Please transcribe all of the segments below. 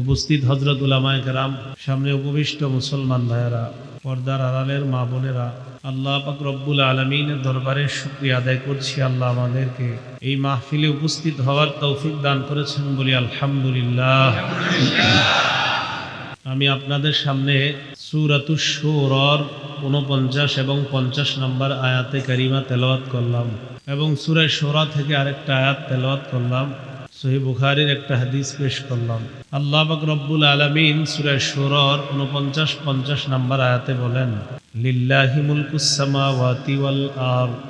উপস্থিত হযরত উলামায়ে কেরাম, সামনে উপবিষ্ট মুসলমান ভাইয়েরা, পর্দার আড়ালের মা বোনেরা, আল্লাহ পাক রব্বুল আলামিনের দরবারে শুকরিয়া আদায় করছি। আল্লাহ আমাদেরকে এই মাহফিলে উপস্থিত হওয়ার তৌফিক দান করেছেন, বলি আলহামদুলিল্লাহ। আমি আপনাদের সামনে সূরাতুশ শূরার ৪৯ এবং ৫০ নম্বর আয়াতে কারিমা তেলাওয়াত করলাম এবং সূরা শূরা থেকে আরেকটা আয়াত তেলাওয়াত করলাম। সহিহ বুখারীর একটা হাদিস পেশ করলাম। আল্লাহ পাক রব্বুল আলামিন সূরা শূরার ৪৯-৫০ নম্বর আয়াতে বলেন, লিল্লাহি মুলকুস সামাওয়াতি ওয়াল আরদ,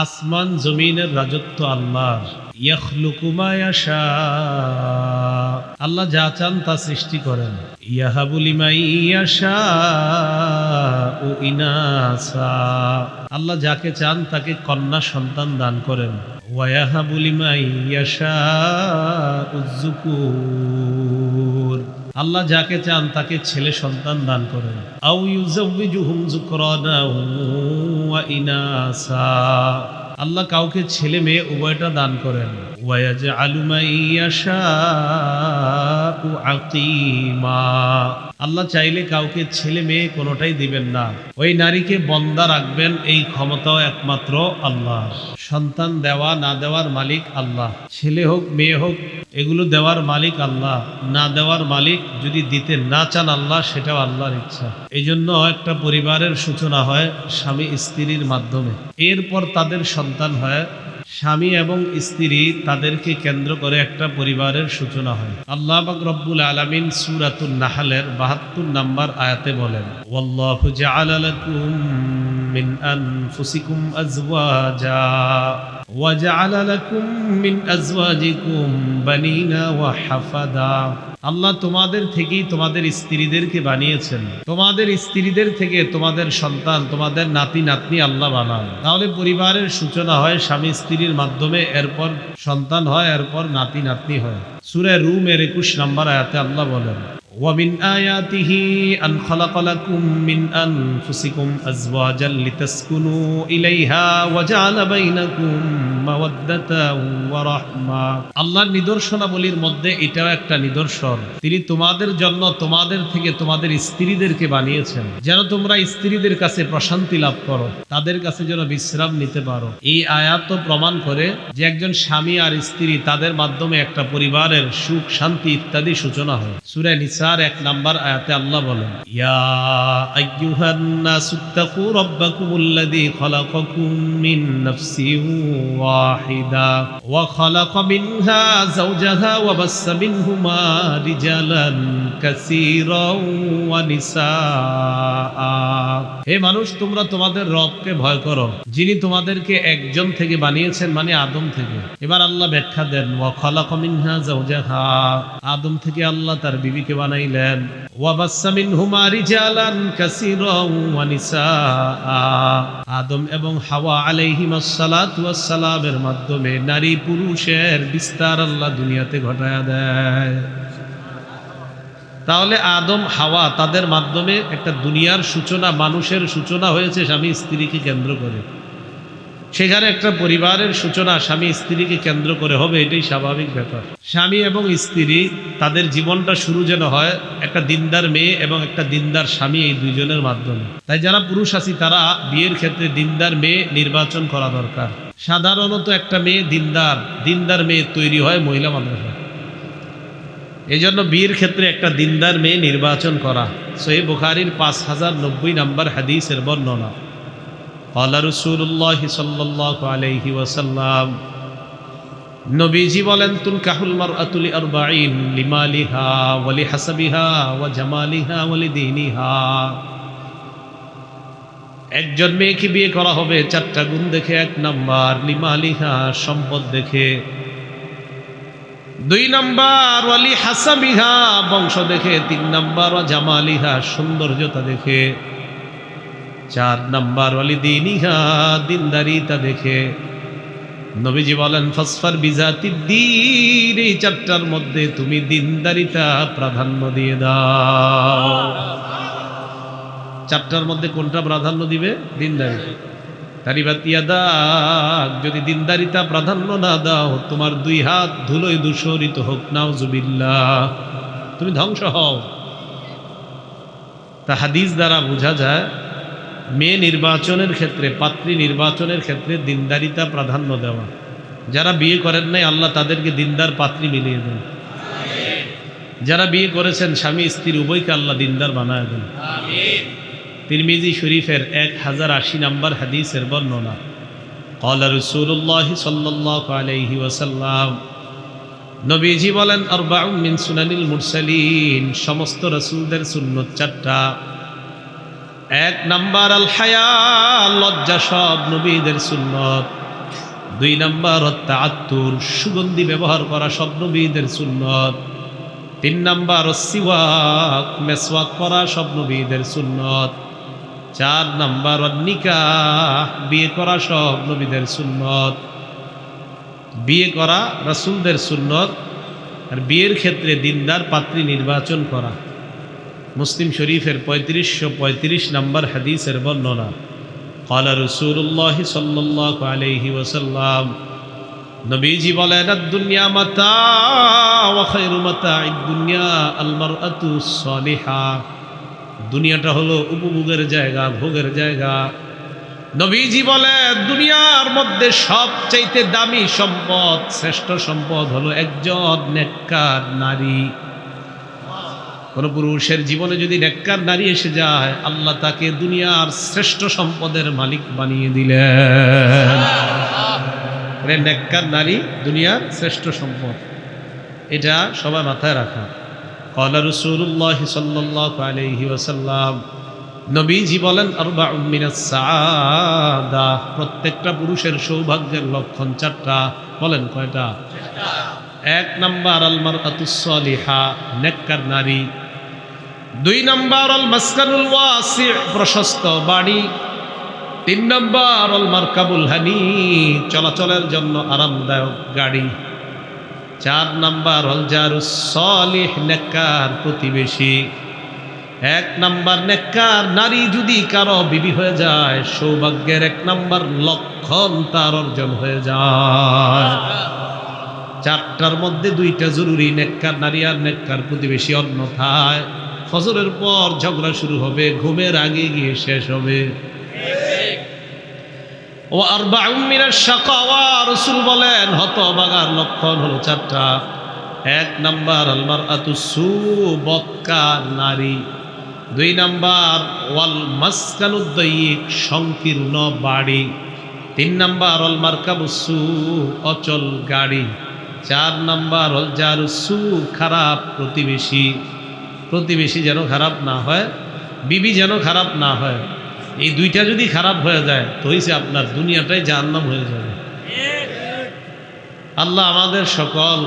আসমান জমিনের রাজত্ব আল্লাহর। ইয়াখলুকু মা ইয়াশা, আল্লাহ যা চান তা সৃষ্টি করেন। ইয়াহাবু লিমান ইয়াশাউ ইনাসা, আল্লাহ যাকে চান তাকে কন্যা সন্তান দান করেন। ওয়ায়াহাবু লিমান ইয়াশাউ যুকুর, আল্লাহ যাকে চান তাকে ছেলে সন্তান দান করেন। আও ইউযাউযিজুহুম যুকরানা ওয়া ইনাসা, আল্লাহ কাউকে ছেলে মেয়ে উভয়টা দান করেন। ওয়ায়াজআলু মান ইয়াশাউ আকীমা, আল্লাহ চাইলে কাউকে ছেলে মেয়ে কোনোটাই দিবেন না, ওই নারীকে বন্দা রাখবেন। এই ক্ষমতাও একমাত্র আল্লাহ। সন্তান দেওয়া না দেওয়ার মালিক আল্লাহ, ছেলে হোক মেয়ে হোক এগুলো দেওয়ার মালিক আল্লাহ, না দেওয়ার মালিক যদি দিতে না চান আল্লাহ, সেটাও আল্লাহর ইচ্ছা। এই জন্য একটা পরিবারের সূচনা হয় স্বামী স্ত্রীর মাধ্যমে, এরপর তাদের সন্তান হয়। স্বামী এবং স্ত্রী তাদেরকে কেন্দ্র করে একটা পরিবারের সূচনা হয়। আল্লাহ পাক রব্বুল আলামিন সূরাতুন নাহলের ৭২ নম্বর আয়াতে বলেন, ওয়াল্লাহু জাআলা লাকুম মিন আনফুসিকুম আজওয়াজা ওয়া জাআলা লাকুম মিন আজওয়াজিকুম বানিনা ওয়া হাফাদা, আল্লাহ তোমাদের থেকেই তোমাদের স্ত্রীদেরকে বানিয়েছেন, তোমাদের স্ত্রীদের থেকে তোমাদের সন্তান, তোমাদের নাতি নাতনি আল্লাহ বানান। তাহলে পরিবারের সূচনা হয় স্বামী স্ত্রীর মাধ্যমে, এরপর সন্তান হয়, এরপর নাতি নাতনি হয়। সূরা রুমের ২১ নম্বর আয়াতে আল্লাহ বলেন, وَمِنْ آيَاتِهِ أَنْ خَلَقَ لَكُم مِّنْ أَنفُسِكُمْ أَزْوَاجًا لِتَسْكُنُوا إِلَيْهَا وَجَعَلَ بَيْنَكُم مَّوَدَّةً وَرَحْمَةً, আল্লাহর নিদর্শনাবলীর মধ্যে এটাও একটা নিদর্শন, তিনি তোমাদের জন্য তোমাদের থেকে তোমাদের স্ত্রীদেরকে বানিয়েছেন, যেন তোমরা স্ত্রীদের কাছে প্রশান্তি লাভ করো, তাদের কাছে যেন বিশ্রাম নিতে পারো। এই আয়াত তো প্রমাণ করে যে একজন স্বামী আর স্ত্রী, তাদের মাধ্যমে একটা পরিবারের সুখ শান্তি ইত্যাদি সূচনা হয়। সূরা নিসা ১ নম্বর আয়াতে আল্লাহ বলেন, ইয়া আইয়ুহান নাসুত্তাকু রাব্বাকুমুল্লাযী খালাকাকুম মিন নাফসিন ওয়াহিদা ওয়া খালাকা মিনহা যাওজাহা ওয়া বাসসা মিনহুমা রিজালান কাসীরান ওয়া নিসাআ, হে মানুষ তোমরা তোমাদের রবকে ভয় করো, যিনি তোমাদেরকে একজন থেকে বানিয়েছেন, মানে আদম থেকে। এবার আল্লাহ ব্যাখ্যা দেন, ওয়া খালাকা মিনহা যাওজাহা, আদম থেকে আল্লাহ তার বিবিকে বানাইলেন। ওয়া বাসসা মিনহুমা রিজালান কাসীরান ওয়া নিসাআ, আদম এবং হাওয়া আলাইহিমাস সালাতু ওয়াস সালামের মাধ্যমে নারী পুরুষের বিস্তার আল্লাহ দুনিয়াতে ঘটায়া দেয়। তাহলে আদম হাওয়া তাদের মাধ্যমে একটা দুনিয়ার সূচনা, মানুষের সূচনা হয়েছে স্বামী স্ত্রীকে কেন্দ্র করে। সেখানে একটা পরিবারের সূচনা স্বামী স্ত্রীকে কেন্দ্র করে হবে, এটাই স্বাভাবিক ব্যাপার। স্বামী এবং স্ত্রী তাদের জীবনটা শুরু যেন হয় একটা দিনদার মেয়ে এবং একটা দিনদার স্বামী, এই দুইজনের মাধ্যমে। তাই যারা পুরুষ আছি তারা বিয়ের ক্ষেত্রে দিনদার মেয়ে নির্বাচন করা দরকার। সাধারণত একটা মেয়ে দিনদার মেয়ে তৈরি হয় মহিলা মাদ্রাসা, এই জন্য বিয়ের ক্ষেত্রে একটা দিনদার মেয়ে নির্বাচন করা। সহিহ বুখারীর ৫০৯০ নম্বর হাদিসের বর্ণনা, ক্বালা রাসূলুল্লাহ সাল্লাল্লাহু আলাইহি ওয়াসাল্লাম, নবীজি বলেন, তুনকাহুল মারআতু লিআরবাঈন, লিমালিহা ওয়া লিহাসাবিহা ওয়া জামালিহা ওয়া লিদীনিহা, একজন মেয়েকে বিয়ে করা হবে ৪টা গুণ দেখে। ১ নাম্বার লিমালিহা, সম্পদ দেখে। ২ নাম্বার ওয়া লিহাসাবিহা, বংশ দেখে। ৩ নাম্বার ওয়া জামালিহা, সৌন্দর্যতা দেখে। ৪ নাম্বার ওয়া লিদীনিহা, দিনদারিতা দেখে। নবীজি বলেন, ফাসফার বিজাতিদ্দীন, এই ৪টার মধ্যে তুমি দিনদারিতা প্রাধান্য দিয়ে দাও। ৪টার মধ্যে কোনটা প্রাধান্য দিবে? দিনদারি। তারিবাত ইয়াদাক, যদি দিনদারিতা প্রাধান্য না দাও, তোমার ২ হাত ধুলোয় দূষরিত হোক, নাউজুবিল্লাহ। তুমি ধ্বংস হও। তা হাদিস দ্বারা বোঝা যায় মেয়ে নির্বাচনের ক্ষেত্রে, পাত্রী নির্বাচনের ক্ষেত্রে দিনদারিতা প্রাধান্য দেওয়া। যারা বিয়ে করেন নাই আল্লাহ তাদেরকে দিনদার পাত্রী মিলিয়ে দেন। যারা বিয়ে করেছেন স্বামী স্ত্রী উভয়কে আল্লাহ দিনদার বানায় দেন। তিরমিজি শরীফের 1080 নম্বর হাদিসের বর্ণনা, قال رسول الله صلى الله عليه وسلم, নবীজি বলেন, আরবাউন মিন সুনানিল মুরসালিন, সমস্ত রাসূলদের সুন্নত চারটা। 1 নাম্বার আল হায়া, লজ্জা সব নবীদের সুন্নত। 2 নাম্বার তাআত্তুর, সুগন্ধি ব্যবহার করা সব নবীদের সুন্নত। 3 নাম্বার সিওয়াক, মেসওয়াক করা সব নবীদের সুন্নত। 4 নাম্বার নিকাহ, বিয়ে করা সব নবীদের সুন্নত। বিয়ে করা রাসূলদের সুন্নত, আর বিয়ের ক্ষেত্রে দিনদার পাত্রী নির্বাচন করা। মুসলিম শরীফের 3535 নম্বর হাদিসের বর্ণনা, قال رسول الله صلى الله عليه وسلم, নবীজি বলেন, আদ-দুনিয়া মাতাউ ওয়া খায়রু মাতা'id দুনিয়া আল মারআতু সালিহা, দুনিয়াটা হলো উপভোগের জায়গা, ভোগের জায়গা। নবীজি বলেন, দুনিয়ার মধ্যে সবচাইতে দামি সম্পদ, শ্রেষ্ঠ সম্পদ হলো একজন নেককার নারী। কোন পুরুষের জীবনে যদি নেককার নারী এসে যায়, আল্লাহ তাকে দুনিয়ার শ্রেষ্ঠ সম্পদের মালিক বানিয়ে দিলেন। নেককার নারী দুনিয়ার শ্রেষ্ঠ সম্পদ, এটা সবাই মাথায় রাখা। قال رسول الله صلى الله عليه وسلم, নবীজি বলেন, আরবাউন মিনাস সাআদা, প্রত্যেকটা পুরুষের সৌভাগ্যের লক্ষণ চারটা। বলেন কয়টা? 1 নাম্বার আল মারআতুস সালিহা, নেককার নারী। 2 নাম্বার আল মাসকানুল ওয়াসি', প্রশস্ত বাড়ি। 3 নাম্বার আল মারকাবুল হানি, চলাচলের জন্য আরামদায়ক গাড়ি। 4 নাম্বার আল জারুস সালিহ, নেককার প্রতিবেশী। 1 নাম্বার নেককার নারী যদি কারো বিবি হয়ে যায়, সৌভাগ্যের 1 নাম্বার লক্ষণ তার অর্জন হয়ে যায়। 4টার মধ্যে 2টা জরুরি, নেককার নারী আর নেককার প্রতিবেশী। অন্যথায় ফজরের পর ঝগড়া শুরু হবে, ঘুমের আগে গিয়ে শেষ হবে। ও আরবাউন মিনাশ শাকাওয়া, রাসূল বলেন হতভাগার লক্ষণ হলো 4টা। 1 নাম্বার আল মারআতুস সু, বদকার নারী। 2 নাম্বার ওয়াল মাসকানুদ দায়িক, সংকীর্ণ বাড়ি। 3 নাম্বার আল মারকাবুস সু, অচল গাড়ি। 4 নাম্বার আল জারুস সু, খারাপ প্রতিবেশী। প্রতিবেশী যেন খারাপ না হয়, বিবি যেন খারাপ না হয়। এই 2টা যদি খারাপ হয়ে যায় তো হইছে আপনার দুনিয়াটাই জাহান্নাম হয়ে যাবে। আল্লাহ আমাদের সকল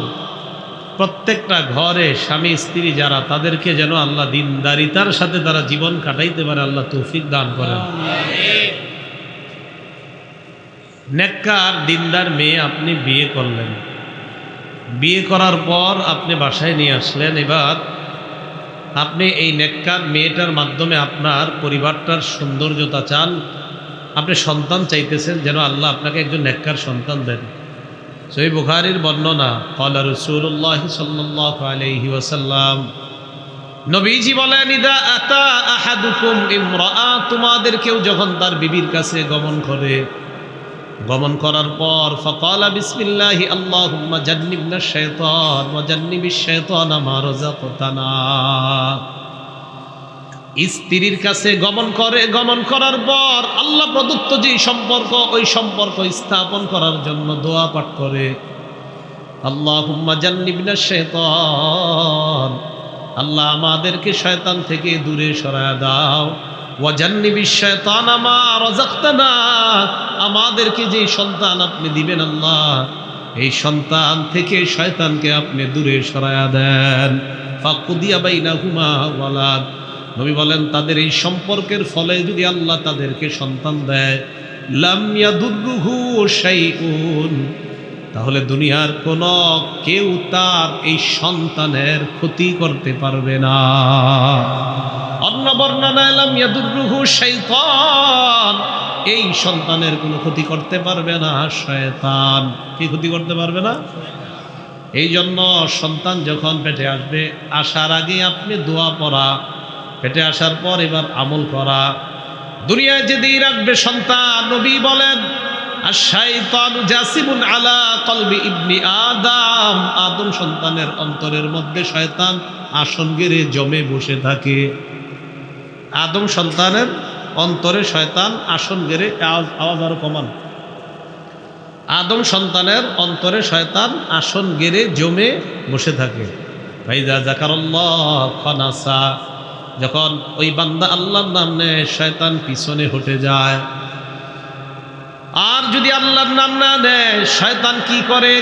প্রত্যেকটা ঘরে স্বামী স্ত্রী যারা, তাদেরকে যেন আল্লাহ দিনদারিতার সাথে তারা জীবন কাটাইতে পারে, আল্লাহ তৌফিক দান করেন। নেককার দিনদার মেয়ে আপনি বিয়ে করলেন, বিয়ে করার পর আপনি বাসায় নিয়ে আসলেন। এবার আপনি এই নেককার মেয়েটার মাধ্যমে আপনার পরিবারটার সৌন্দর্যতা চান, আপনি সন্তান চাইতেছেন, যেন আল্লাহ আপনাকে একজন নেককার সন্তান দেন। সহিহ বুখারীর বর্ণনা, قال رسول الله صلى الله عليه وسلم, নবীজি বলেন, ইদা আতা আহাদুকুম ইমরাআ, তোমাদের কেউ যখন তার বিবির কাছে গমন করে, গমন করার পর ফাকালা বিসমিল্লাহি আল্লাহুম্মা জান্নিবনাশ শাইতান ওয়া জান্নিবিশ শাইতানা মা রাযাকতানা, স্ত্রীর কাছে গমন করে, গমন করার পর আল্লাহ প্রদত্ত যে সম্পর্ক, ওই সম্পর্ক স্থাপন করার জন্য দোয়া পাঠ করে, আল্লাহুম্মা জান্নিবনাশ শাইতান, আল্লাহ আমাদেরকে শয়তান থেকে দূরে সরায় দাও, ওয়া জান্নিবিশ শাইতানা মা রাযাকতানা, আমাদেরকে যে সন্তান আপনি দিবেন আল্লাহ, এই সন্তান থেকে শয়তানকে আপনি দূরে সরায়া দেন। ফাকুদিয়া বাইনাহুমা ওয়ালাদ, নবী বলেন তাদের এই সম্পর্কের ফলে যদি আল্লাহ তাদেরকে সন্তান দেয়, লাম ইয়াদুররুহু শাইউন, তাহলে দুনিয়ার কোন কেউ তার এই সন্তানের ক্ষতি করতে পারবে না। অন্য বর্ণনায় লাম ইয়াদুররুহু শাইতান, এই সন্তানের কোনো ক্ষতি করতে পারবে না শয়তান। কি ক্ষতি করতে পারবে না? এই জন্য সন্তান যখন পেটে আসবে, আসার আগে আপনি দোয়া পড়া, পেটে আসার পর এবার আমল করা। দুনিয়ায় যেদিন আসবে সন্তান, নবী বলেন আশ-শাইতানু জাসিবুন আলা কলবি ইবনি আদম, আদম সন্তানের অন্তরের মধ্যে শয়তান আসন গেড়ে জমে বসে থাকে। আদম সন্তানের অন্তরে শয়তান আসন গেড়ে, আওয়াজ আরো কমান, আদম সন্তানের অন্তরে শয়তান আসন গেড়ে জমে বসে থাকে। ফাইজা যাকারাল্লাহ খানাসা, যখন ওই বান্দা আল্লাহর নাম নেয় শয়তান পিছনে হটে যায়। আর যদি আল্লাহর নাম না নেয় শয়তান কি করে?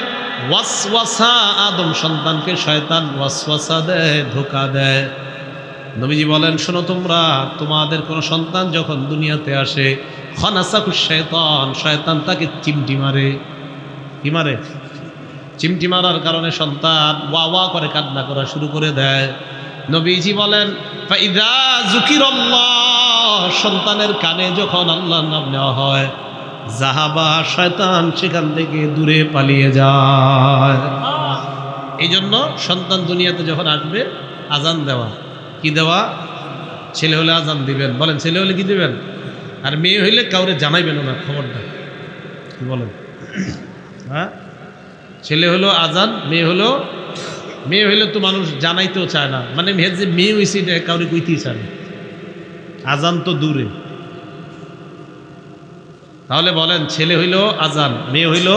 ওয়াসওয়াসা, আদম সন্তানকে শয়তান ওয়াসওয়াসা দেয়, ধোঁকা দেয়। নবীজি বলেন, শোনো তোমরা, তোমাদের কোনো সন্তান যখন দুনিয়াতে আসে, খানাসাকুশ শয়তান, শয়তান তাকে চিমটি মারে। কি মারে? চিমটি মারার কারণে সন্তান ওয়া ওয়া করে কান্না করা শুরু করে দেয়। নবীজি বলেন, ফাইদা যুকিরাল্লাহ, সন্তানের কানে যখন আল্লাহর নাম নেওয়া হয়, জাহাবা, শয়তান সেখান থেকে দূরে পালিয়ে যায়। এই জন্য সন্তান দুনিয়াতে যখন আসবে আজান দেওয়া। কি দেওয়া? ছেলে হলে আজান দিবেন, বলেন ছেলে হলে কি দিবেন? আর মেয়ে হইলে কাউরে জানাইবেন না, খবরটা। কি বলেন? হ্যাঁ, ছেলে হলো আজান, মেয়ে হইলে তো মানুষ জানাইতেও চায় না, মানে মেয়ের যে মেয়ে হয়েছে এটা কাউরে কইতেই চায় না। আজান তো দূরে। তাহলে বলেন, ছেলে হইল আজান, মেয়ে হইল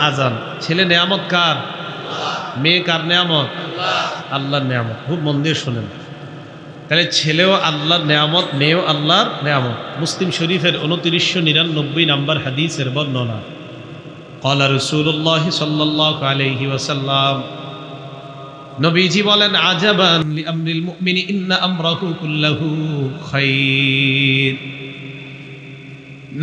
আজান। ছেলে নেয়ামত কার? মেয়ে কার নেয়ামত? আল্লাহর নেয়ামত। খুব মন দিয়ে শোনেন, তাহলে ছেলেও আল্লাহর নেয়ামত, মেয়েও আল্লাহর নেয়ামত। মুসলিম শরীফের 2999 নম্বর হাদিসের বর্ণনা। ক্বালা রাসূলুল্লাহ সাল্লাল্লাহু আলাইহি ওয়াসাল্লাম, নবীজি বলেন, আজাবান লিআমরিল মুমিনি ইন্না আমরাহু কুল্লাহু খাইর।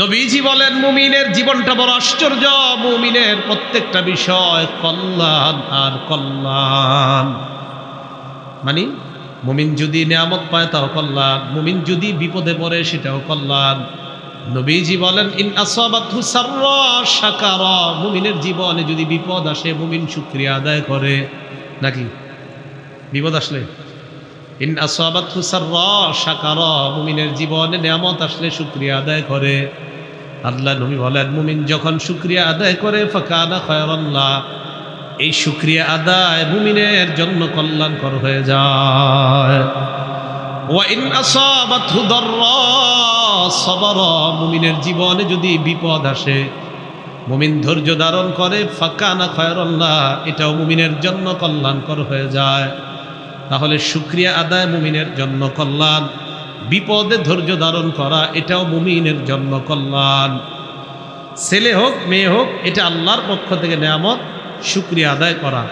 নবীজি বলেন, মুমিনের জীবনটা বড় আশ্চর্য, মুমিনের প্রত্যেকটা বিষয় কল্যাণ আর কল্যাণ। মানে মুমিন যদি নিয়ামত পায় তাও কল্যাণ, মুমিন যদি বিপদে পড়ে সেটাও কল্যাণ। নবীজি বলেন, ইন আসাবাতহু সাররা শাকারা, মুমিনের জীবনে যদি বিপদ আসে মুমিন শুকরিয়া আদায় করে। নাকি বিপদ আসলে? ইন আসাবাতহু সাররা শাকারা, মুমিনের জীবনে নিয়ামত আসলে শুকরিয়া আদায় করে। আল্লাহ নবী বলেন, মুমিন যখন শুকরিয়া আদায় করে ফাকানা খায়রান লাহ, এই শুকরিয়া আদায় মুমিনের জন্য কল্যাণকর হয়ে যায়। ওয়া ইন আসাবাতহু দাররা সাবারা, মুমিনের জীবনে যদি বিপদ আসে মুমিন ধৈর্য ধারণ করে ফাকানা খায়রান লাহ, এটাও মুমিনের জন্য কল্যাণকর হয়ে যায়। তাহলে শুকরিয়া আদায় মুমিনের জন্য কল্যাণ, বিপদে ধৈর্য ধারণ করা এটাও মুমিনের জন্য কল্যাণ। ছেলে হোক মেয়ে হোক, এটা আল্লাহর পক্ষ থেকে নেয়ামত, শুকরিয়া আদায় করা।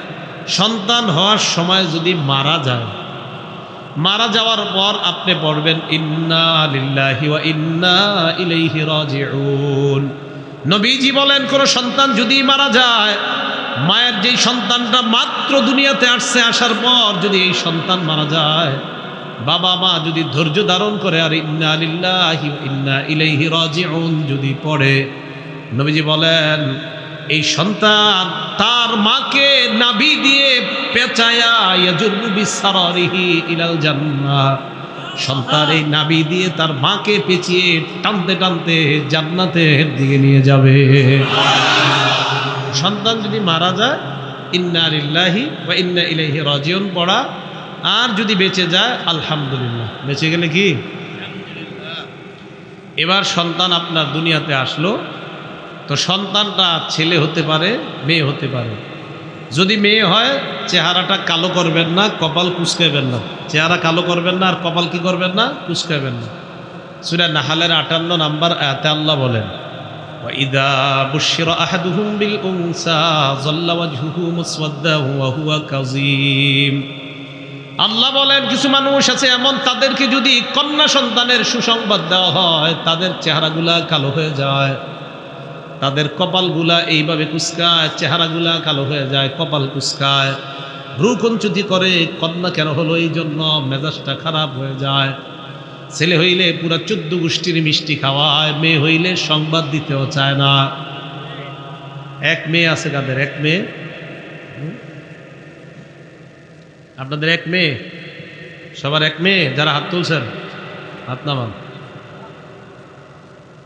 সন্তান হওয়ার সময় যদি মারা যায়, মারা যাওয়ার পর আপনি পড়বেন ইন্না লিল্লাহি ওয়া ইন্না ইলাইহি রাজিউন। নবীজি বলেন, কোন সন্তান যদি মারা যায়, মায়ের যেই সন্তানটা মাত্র দুনিয়াতে আসছে, আসার পর যদি এই সন্তান মারা যায়, বাবা মা যদি ধৈর্য ধারণ করে আর ইন্না লিল্লাহি ওয়া ইন্না ইলাইহি রাজিউন যদি পড়ে, নবীজি বলেন এই সন্তান তার মাকে নাভি দিয়ে পেঁচায়া ইয়াজুরু বিসারারিহি ইলাল জান্নাহ, সন্তান এই নাভি দিয়ে তার মাকে পেঁচিয়ে টানতে টানতে জান্নাতের দিকে নিয়ে যাবে। সন্তান যদি মারা যায়, ইন্না লিল্লাহি ওয়া ইন্না ইলাইহি রাজিউন পড়া, আর যদি বেঁচে যায় আলহামদুলিল্লাহ। বেঁচে গেলে কি? এবার সন্তান আপনার দুনিয়াতে আসলো, তো সন্তানটা ছেলে হতে পারে, মেয়ে হতে পারে। যদি মেয়ে হয় চেহারাটা কালো করবেন না, কপাল কুঁচকাইবেন না। চেহারা কালো করবেন না আর কপাল কি করবেন না? কুঁচকাইবেন না। সূরা নাহলের 58 নম্বর আয়াতে আল্লাহ বলেন, ওয়া ইযা বুশিরা আহাদুহুম বিল উনসা যাল্লা ওয়াজহুহু মুসওয়াদ্দান ওয়া হুয়া কাযীম। আল্লাহ বলেন, কিছু মানুষ আছে এমন, তাদেরকে যদি কন্যা সন্তানের সুসংবাদ দেওয়া হয় তাদের চেহারাগুলা কালো হয়ে যায়, তাদের কপালগুলা এইভাবে কুঁচকায়, চেহারাগুলা কালো হয়ে যায়, কপাল কুঁচকায়, ভ্রুকুঞ্চিত করে। কন্যা কেন হলো? এই জন্য মেজাজটা খারাপ হয়ে যায়। ছেলে হইলে পুরা 14 গোষ্ঠীর মিষ্টি খাওয়ায়, মেয়ে হইলে সংবাদ দিতেও চায় না। এক মেয়ে আছে, কাদের? এক মেয়ে আপনাদের এক মেয়ে? সবার এক মেয়ে? যারা হাত তুলছেন হাত নামান।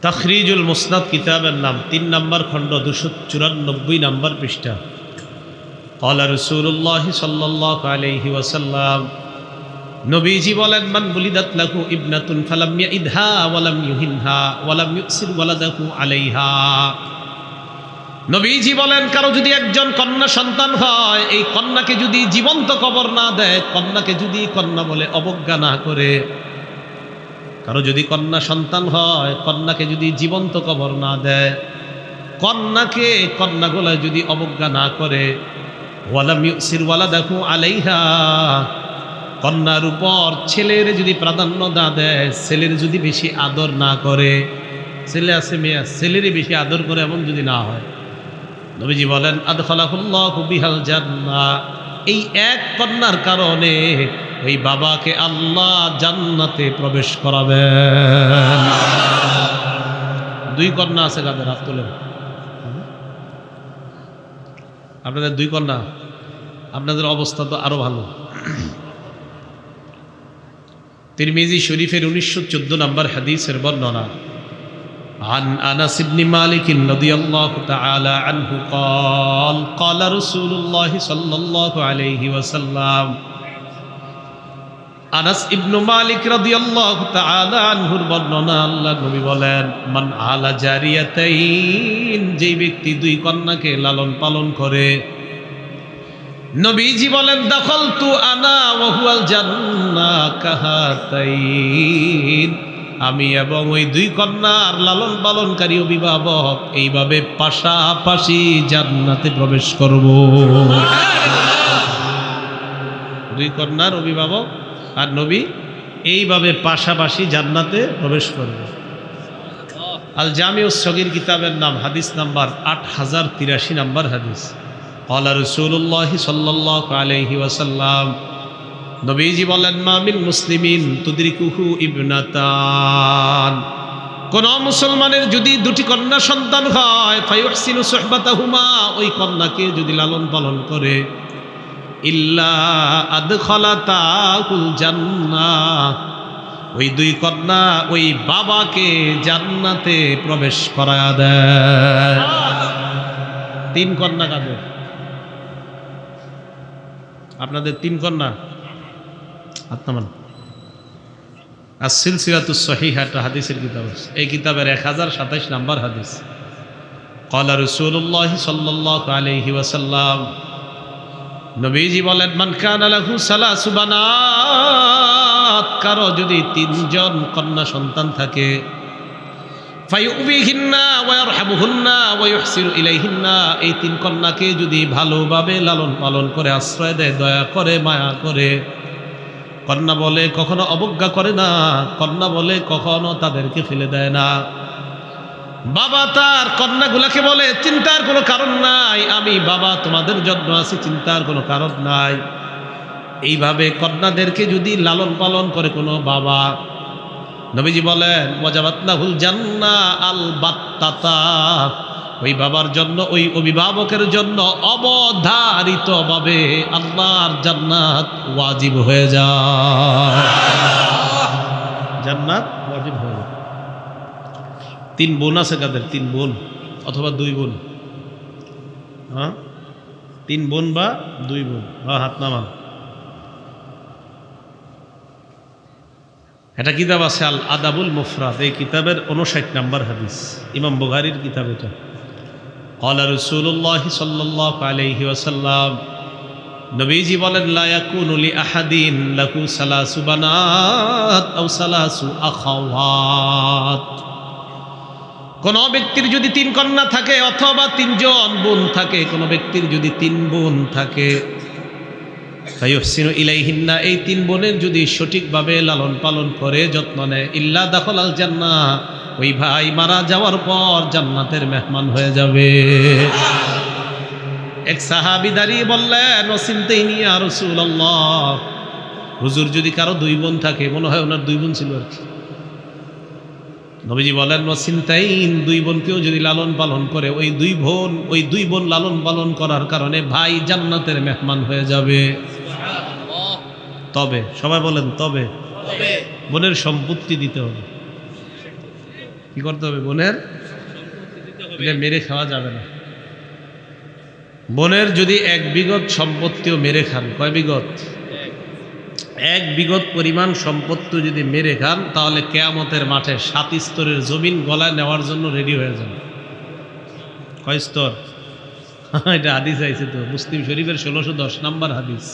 তাখরিজুল মুসনাদ কিতাবের নাম, 3 নম্বর খণ্ড, 294 নম্বর পৃষ্ঠা। ক্বালা রাসূলুল্লাহ সাল্লাল্লাহু আলাইহি ওয়াসাল্লাম, নবীজি বলেন, মান বুলিদাত লাহু ইবনাতুন ফালাম ইয়াইদহা ওয়া লাম ইউহিনহা ওয়া লাম ইউসির ওয়ালাদাহু আলাইহা। নবীজি বলেন, কারো যদি একজন কন্যা সন্তান হয়, এই কন্যাকে যদি জীবন্ত কবর না দেয়, কন্যাকে যদি কন্যা বলে অবজ্ঞা না করে, কারো যদি কন্যা সন্তান হয়, কন্যাকে যদি জীবন্ত কবর না দেয়, কন্যাকে কন্যাগুলা যদি অবজ্ঞা না করে, ওয়ালাম ইউসির ওয়ালাদাহু আলাইহা, কন্যার উপর ছেলের যদি প্রাধান্য না দেয়, ছেলের যদি বেশি আদর না করে, ছেলে আছে মেয়ে আছে, ছেলেরই বেশি আদর করে, এমন যদি না হয়, নবীজি বলেন, আদখালাহুল্লাহু বিহাল জান্নাহ, এই এক কন্যার কারণে ওই বাবাকে আল্লাহ জান্নাতে প্রবেশ করাবেন। 2 কন্যা আছে কাদের? হাত তোলেন। আপনাদের 2 কন্যা, আপনাদের অবস্থা তো আরো ভালো। তিরমিজি শরীফের 1914 নম্বর হাদিসের বর্ণনা, عن أنس بن مالك رضي الله تعالى عنه قال قال رسول الله صلى الله عليه وسلم, আনাস ইবনু মালিক রাদিয়াল্লাহু তাআলা আনহুর বর্ণনা, আল্লাহ নবী বলেন, মান আলা জারিয়াতাইন, যেই ব্যক্তি 2 কন্যাকে লালন পালন করে, নবীজি বলেন, দাখালতু আনা ওয়া হুয়াল জান্নাহ কাহাতাইন, আমি এবং ওই 2 কন্যার লালন পালনকারী অভিভাবক এইভাবে পাশাপাশি জান্নাতে প্রবেশ করব। 2 কন্যার অভিভাবক আর নবী এইভাবে পাশাপাশি জান্নাতে প্রবেশ করবে। আল জামিউস সগীর কিতাবের নাম, হাদিস নাম্বার 8083 নম্বর হাদিস। ক্বালা রাসূলুল্লাহ সাল্লাল্লাহু আলাইহি ওয়াসাল্লাম, নবীজি বলেন, মা মিন মুসলিমিন তুদরিকুহু ইবনাতান, কোন মুসলমানের যদি 2টি কন্যা সন্তান হয়, ফায়ুহসিনু সুহবাতাহুমা, ওই কন্যাকে যদি লালন পালন করে, ইল্লা আদখালাতাহুল জান্নাহ, ওই 2 কন্যা ওই বাবাকে জান্নাতে প্রবেশ করায়া দেয়। 3 কন্যা কাদের? আপনাদের 3 কন্যা? আত্মান। as-silsilatus sahihah, একটা হাদিসের কিতাব, এই কিতাবের 1027 নম্বর হাদিস। ক্বালা রাসূলুল্লাহ সাল্লাল্লাহু আলাইহি ওয়াসাল্লাম, নবীজি বলেন, মান কানা লাহু সালাসু বানাত, কারো যদি 3 জন কন্যা সন্তান থাকে, ফায়ুবিহিন্না ওয়া ইয়ারহামুহুন্না ওয়া ইউহসিনু ইলাইহিন্না, এই 3 কন্যাকে যদি ভালোভাবে লালন পালন করে, আশ্রয় দেয়, দয়া করে, মায়া করে, কন্যা বলে কখনো অবজ্ঞা করে না, কন্যা বলে কখনো তাদেরকে ফেলে দেয় না, বাবা তার কন্যাগুলাকে বলে, চিন্তার কোনো কারণ নাই, আমি বাবা তোমাদের জন্য আছি, চিন্তার কোনো কারণ নাই। এইভাবে কন্যাদেরকে যদি লালন পালন করে কোনো বাবা, নবীজি বলেন, ওয়াজাবাত লাহুল জান্নাহ আল বাত্তাতা, ওই বাবার জন্য, ওই অভিভাবকের জন্য অবধারিতভাবে আল্লাহর জান্নাত ওয়াজিব হয়ে যায়। জান্নাত ওয়াজিব হয়ে যায়। 3 বোন আছে কাদের? 3 বোন অথবা 2 বোন? হ্যাঁ, 3 বোন বা 2 বোন? হ্যাঁ, হাত নামান। এটা কিতাব আছে আল আদাবুল মুফরাদ, এই কিতাবের 59 নম্বর হাদিস, ইমাম বুখারীর কিতাব এটা। ক্বালা রাসূলুল্লাহ সাল্লাল্লাহু আলাইহি ওয়াসাল্লাম, নবীজি বলেন, লা ইয়াকুনু লি আহাদিন লাহু সালাসু বানাত আও সালাসু আখাওয়াত, কোন ব্যক্তির যদি 3 কন্যা থাকে অথবা 3 জন বোন থাকে, কোন ব্যক্তির যদি 3 বোন থাকে, ফায়ুহসিনু ইলাইহিন্না, এই 3 বোনের যদি সঠিকভাবে লালন পালন করে, যত্ন নেয়, ইল্লা দাখালাল জান্নাহ, ওই ভাই মারা যাওয়ার পর জান্নাতের মেহমান হয়ে যাবে। এক সাহাবী দাঁড়িয়ে বললেন, ওয়াসিনতাইনি ইয়া রাসূলুল্লাহ, হুজুর যদি কারো 2 বোন থাকে, মনে হয় ওনার 2 বোন ছিল আর কি। নবীজি বলেন, ওয়াসিনতাইন, 2 বোনকেও যদি লালন পালন করে, ওই 2 বোন লালন পালন করার কারণে ভাই জান্নাতের মেহমান হয়ে যাবে। তবে সবাই বলেন তবে বোনের সম্পত্তি দিতে হবে। কি করতে হবে? বোনের এটা মেরে খাওয়া যাবে না। বোনের যদি 1 বিঘত সম্পত্তিও মেরে খান, কয় বিঘত? 1 বিঘত পরিমাণ সম্পত্তি যদি মেরে খান, তাহলে কিয়ামতের মাঠে 7 স্তরের জমিন গলায় নেওয়ার জন্য রেডি হয়ে যান। কয় স্তর? এটা হাদিস আইছে তো, মুসলিম শরীফের 1610 নম্বর হাদিস।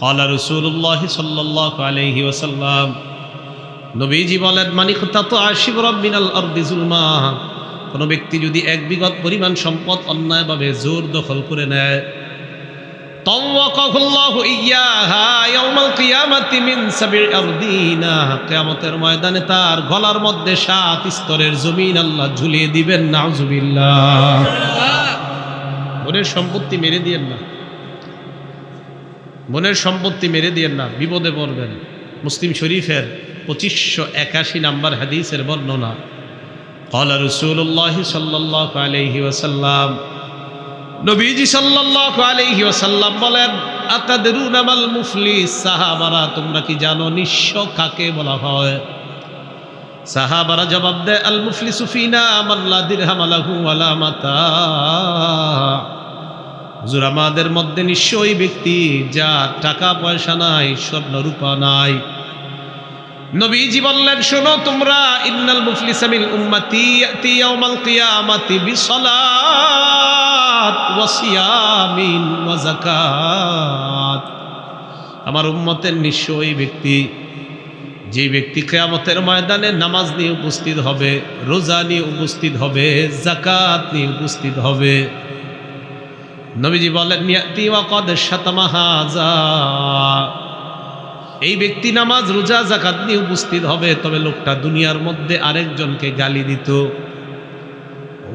ক্বালা রাসূলুল্লাহ সাল্লাল্লাহু আলাইহি ওয়াসাল্লাম, নবীজি বলেন, মান ইখতাতা শিবরাম মিনাল আরদি যুলমা, কোন ব্যক্তি যদি 1 বিঘত পরিমাণ সম্পদ অন্যায়ভাবে জোর দখল করে নেয়, তাওয়াকাহুল্লাহু ইয়্যাহা ইয়াউমাল কিয়ামাতি মিন সাব'i আরদিনা, কিয়ামতের ময়দানে তার গলার মধ্যে 7 স্তরের জমিন আল্লাহ ঝুলিয়ে দিবেন। নাউযুবিল্লাহ। বোনের সম্পত্তি মেরে দিয়েন না, বোনের সম্পত্তি মেরে দিয়েন না, বিপদে পড়বেন। মুসলিম শরীফের 2581 নম্বর হাদিসের বর্ণনা। ক্বালা রাসূলুল্লাহ সাল্লাল্লাহু আলাইহি ওয়াসাল্লাম, নবীজি সাল্লাল্লাহু আলাইহি ওয়াসাল্লাম বলেন, আতাদরুনা মাল মুফলিস, সাহাবারা তোমরা কি জানো নিঃস্ব কাকে বলা হয়? সাহাবারা জবাব দেয়, আল মুফলিসু ফিনা মান লা দিরহাম লাহু ওয়ালা মাতা, হুজুর আমাদের মধ্যে নিঃস্ব ওই ব্যক্তি যার টাকা পয়সা নাই, স্বর্ণ রূপা নাই। নবীজি বললেন, শোনো তোমরা, ইন্নাল মুফলিসা মিন উম্মতি ইয়াতি ইয়াউমাল কিয়ামাতি বিসসালাত ওয়া সিয়ামিন ওয়া যাকাত, আমার উম্মতের নিঃস্ব ওই ব্যক্তি যে ব্যক্তি কিয়ামতের ময়দানে নামাজ নিয়ে উপস্থিত হবে, রোজা নিয়ে উপস্থিত হবে, যাকাত নিয়ে উপস্থিত হবে। নবীজি বলেন, ইয়াতি ওয়া ক্বাদ শাতামা হাযা, এই ব্যক্তি নামাজ রোজা যাকাত নিয়ে উপস্থিত হবে, তবে লোকটা দুনিয়ার মধ্যে আরেকজনকে গালি দিত।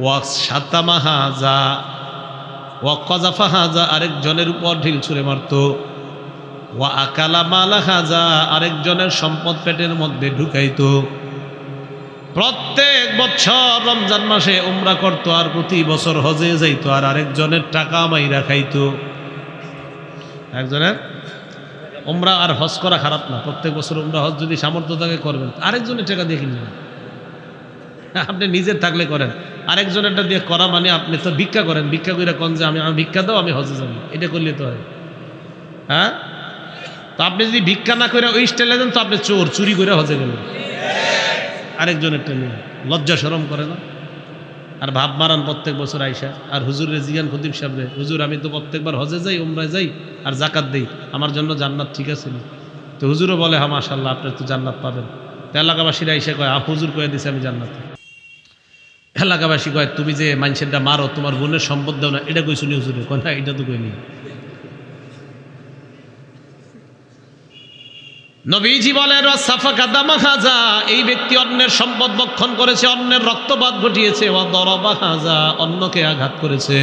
ওয়া শাতামা হাযা ওয়া কাযাফা হাযা, আরেকজনের উপর ঢিল ছুঁড়ে মারত। ওয়া আকালা মালা হাযা, আরেকজনের সম্পদ পেটের মধ্যে ঢুকাইতো। প্রত্যেক বছর রমজান মাসে উমরা করত, আর প্রতি বছর হজে যাইতো, আর আরেকজনের টাকা মাইরা খাইতো। একজনের উমরা আর হজ করা খারাপ না, প্রত্যেক বছর উমরা হজ যদি সামর্থ্য থাকে করবেন, আরেকজনের টাকা দিয়ে কিনবেন। আপনি নিজের থাকলে করেন, আরেকজনেরটা দিয়ে করা মানে আপনি তো ভিক্ষা করেন, ভিক্ষা করে কোন যে আমি ভিক্ষা দাও আমি হজে যাবো, এটা করলে তো হয়। হ্যাঁ, তো আপনি যদি ভিক্ষা না করে ওই স্টাইলে দেন, তো আপনি চোর, চুরি করে হজে গেলেন। আরেকজনেরটা নিয়ে লজ্জা শরম করে না? আর ভাব মারান প্রত্যেক বছর আইসা, আর হুজুরের জিগান খতিব সাহেবরে, হুজুর আমি তো প্রত্যেকবার হজে যাই, উমরায় যাই, আর জাকাত দেই, আমার জন্য জান্নাত ঠিক আছে না? তো হুজুরও বলে, হ্যাঁ মাশাআল্লাহ আপনি তো জান্নাত পাবেন। তো এলাকাবাসীরা আইসা কয়, হুজুর কয়ে দিছে আমি জান্নাত। এলাকাবাসী কয়, তুমি যে মানুষেরটা মারো, তোমার বোনের সম্পদ দাও না, এটা কই শুনি হুজুরে? কয় না, এটা তো কইনি। নবীজি বলেন, সাফাকা দামা হাযা, এই ব্যক্তি অন্যের সম্পদ ভক্ষণ করেছে, অন্যের রক্তপাত ঘটিয়েছে। ওয়া দরাবা হাযা, অন্যকে আঘাত করেছে।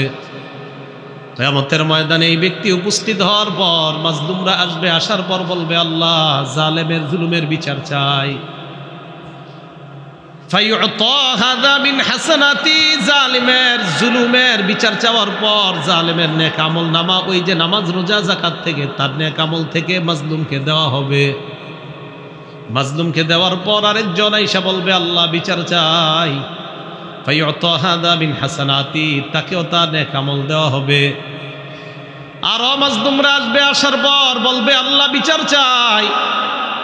কিয়ামতের ময়দানে এই ব্যক্তি উপস্থিত হওয়ার পর মাজলুমরা আসবে, আসার পর বলবে, আল্লাহ জালেমের জুলুমের বিচার চাই। ফায়ুতা হাযা মিন হাসানাতি, জালিমের জুলুমের বিচার চাওয়ার পর জালিমের নেক আমল নামা, ওই যে নামাজ রোজা যাকাত থেকে তার নেক আমল থেকে মাজলুমকে দেওয়া হবে। মাজলুমকে দেওয়ার পর আরেকজন আইসা বলবে, আল্লাহ বিচার চাই। ফায়ুতা হাযা মিন হাসানাতি, তাকেও তার নেক আমল দেওয়া হবে। আরো মাজলুমরা আসবে, আসার পর বলবে, আল্লাহ বিচার চাই।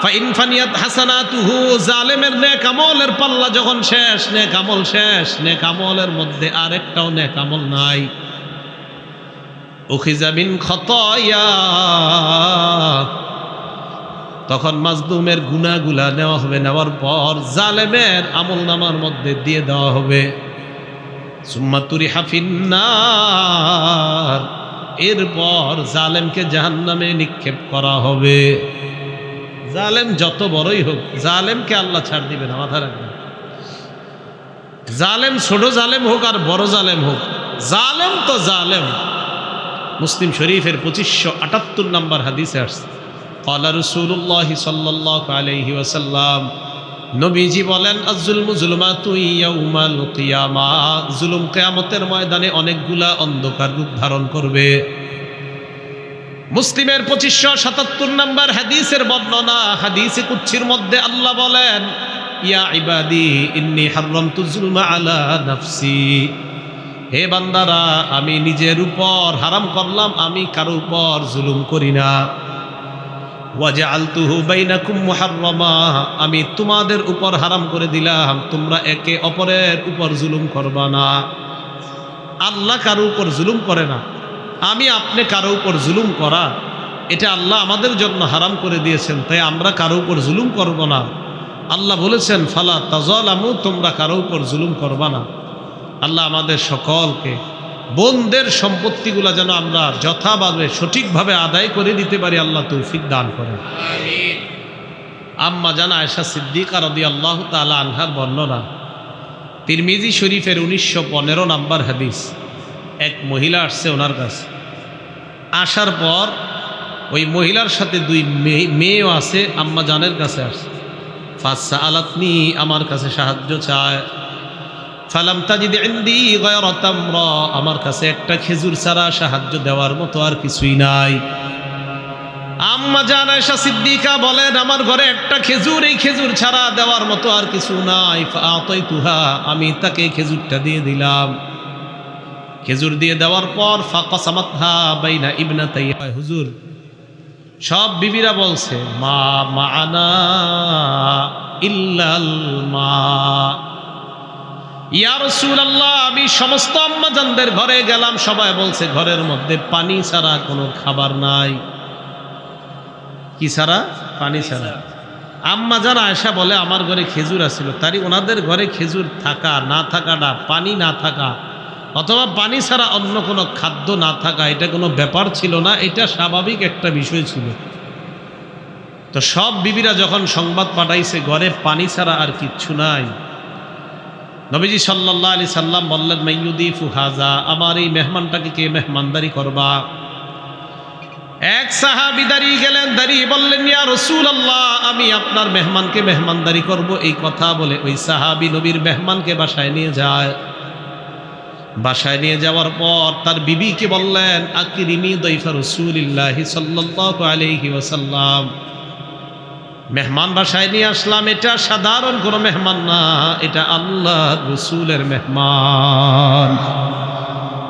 ফাইন ফানিয়াত হাসানাতুহু, জালেমের নেক আমলের পাল্লা যখন শেষ, নেক আমল শেষ, নেক আমলের মধ্যে আরেকটাও নেক আমল নাই। উখিযা মিন খাতায়া, তখন মাজলুমের গুনাহগুলা নেওয়া হবে, নেওয়ার পর জালেমের আমলনামার মধ্যে দিয়ে দেওয়া হবে। সুম্মা তুরিহা ফিন্নার, এরপর জালেমকে জাহান্নামে নিক্ষেপ করা হবে। জালেম যত বড়ই হোক, জালেমকে আল্লাহ ছাড় দিবে না, মাথা রাখবেন। জালেম ছোট জালেম হোক আর বড় জালেম হোক, জালেম তো জালেম। মুসলিম শরীফের 2578 নম্বর হাদিসে আসছে, ক্বালা রাসূলুল্লাহ সাল্লাল্লাহু আলাইহি ওয়াসাল্লাম, নবীজি বলেন, আয-যুলমু যুলমাতু ইয়াউমাল কিয়ামাহ, জুলুম কিয়ামতের ময়দানে অনেকগুলা অন্ধকার রূপ ধারণ করবে। মুসলিমের 2577 নম্বর হাদিসের বর্ণনা, হাদিসে কুদসির মধ্যে আল্লাহ বলেন, ইয়া ইবাদি ইন্নী হাররামতু যুলমা আলা নাফসি, হে বান্দারা আমি নিজের উপর হারাম করলাম, আমি কারো উপর জুলুম করি না। ওয়াজআলতুহু বাইনাকুম মুহাররামা, আমি তোমাদের উপর হারাম করে দিলাম, তোমরা একে অপরের উপর জুলুম করবা না। আল্লাহ কারো উপর জুলুম করে না, আমি আপনি কারো উপর জুলুম করা এটা আল্লাহ আমাদের জন্য হারাম করে দিয়েছেন, তাই আমরা কারো উপর জুলুম করব না। আল্লাহ বলেছেন ফালা তাযালামু, তোমরা কারো উপর জুলুম করবা না। আল্লাহ আমাদের সকলকে বোনদের সম্পত্তিগুলো যেন আমরা যথাভাবে সঠিকভাবে আদায় করে দিতে পারি, আল্লাহ তৌফিক দান করেন। আম্মা জান আয়েশা সিদ্দিকা রাদিয়াল্লাহু তাআলা আনহার বর্ণনা, তিরমিজি শরীফের 1915 নম্বর হাদিস। এক মহিলা আসছে ওনার কাছে, আসার পর ওই মহিলার সাথে দুই মেয়েও আছে, আম্মা জানের কাছে আসছে। ফাসা আলাতনি, আমার কাছে সাহায্য চায়। ফালাম তাজিদ ইনদি গায়রা তামরা, আমার কাছে একটা খেজুর ছাড়া সাহায্য দেওয়ার মতো আর কিছুই নাই। আম্মা জান আয়েশা সিদ্দিকা বলেন, আমার ঘরে একটা খেজুর, এই খেজুর ছাড়া দেওয়ার মতো আর কিছু নাই। ফাআতাইতুহা, আমি তাকে খেজুরটা দিয়ে দিলাম। খেজুর দিয়ে দেওয়ার পর ফাকাসামাতহা বাইনা ইবনাতাইহা, হুজুর সব বিবিরা বলছে মা মাআনা ইল্লাল মা। ইয়া রাসূলুল্লাহ, আমি সমস্ত আম্মাজানদের ঘরে গেলাম, সবাই বলছে ঘরের মধ্যে পানি ছাড়া কোনো খাবার নাই। কি ছাড়া? পানি ছাড়া। আম্মা জান আয়েশা বলে আমার ঘরে খেজুর আছিল, তারই ওনাদের ঘরে খেজুর থাকা না থাকাটা, পানি না থাকা অথবা পানি ছাড়া অন্য কোনো খাদ্য না থাকা, এটা কোনো ব্যাপার ছিল না, এটা স্বাভাবিক একটা বিষয় ছিল। তো সব বিবিরা যখন সংবাদ পাঠাইছে ঘরে পানি ছাড়া আর কিচ্ছু নাই, নবীজি সাল্লাল্লাহু আলাইহি সাল্লাম বললেন মাইয়ুদিফু হাযা, আমার এই মেহমানটাকে কে মেহমানদারি করবা? এক সাহাবী দাঁড়িয়ে গেলেন, দাঁড়িয়ে বললেন ইয়া রাসূলুল্লাহ, আমি আপনার মেহমানকে মেহমানদারি করব। এই কথা বলে ওই সাহাবী নবীর মেহমানকে বাসায় নিয়ে যায়। বাসায় নিয়ে যাওয়ার পর তার বিবিকে বললেন আকরিমি দাইফা রাসূলিল্লাহি সাল্লাল্লাহু আলাইহি ওয়াসাল্লাম, মেহমান বাসায় নিয়ে আসলাম, এটা সাধারণ কোনো মেহমান না, এটা আল্লাহর রাসূলের মেহমান,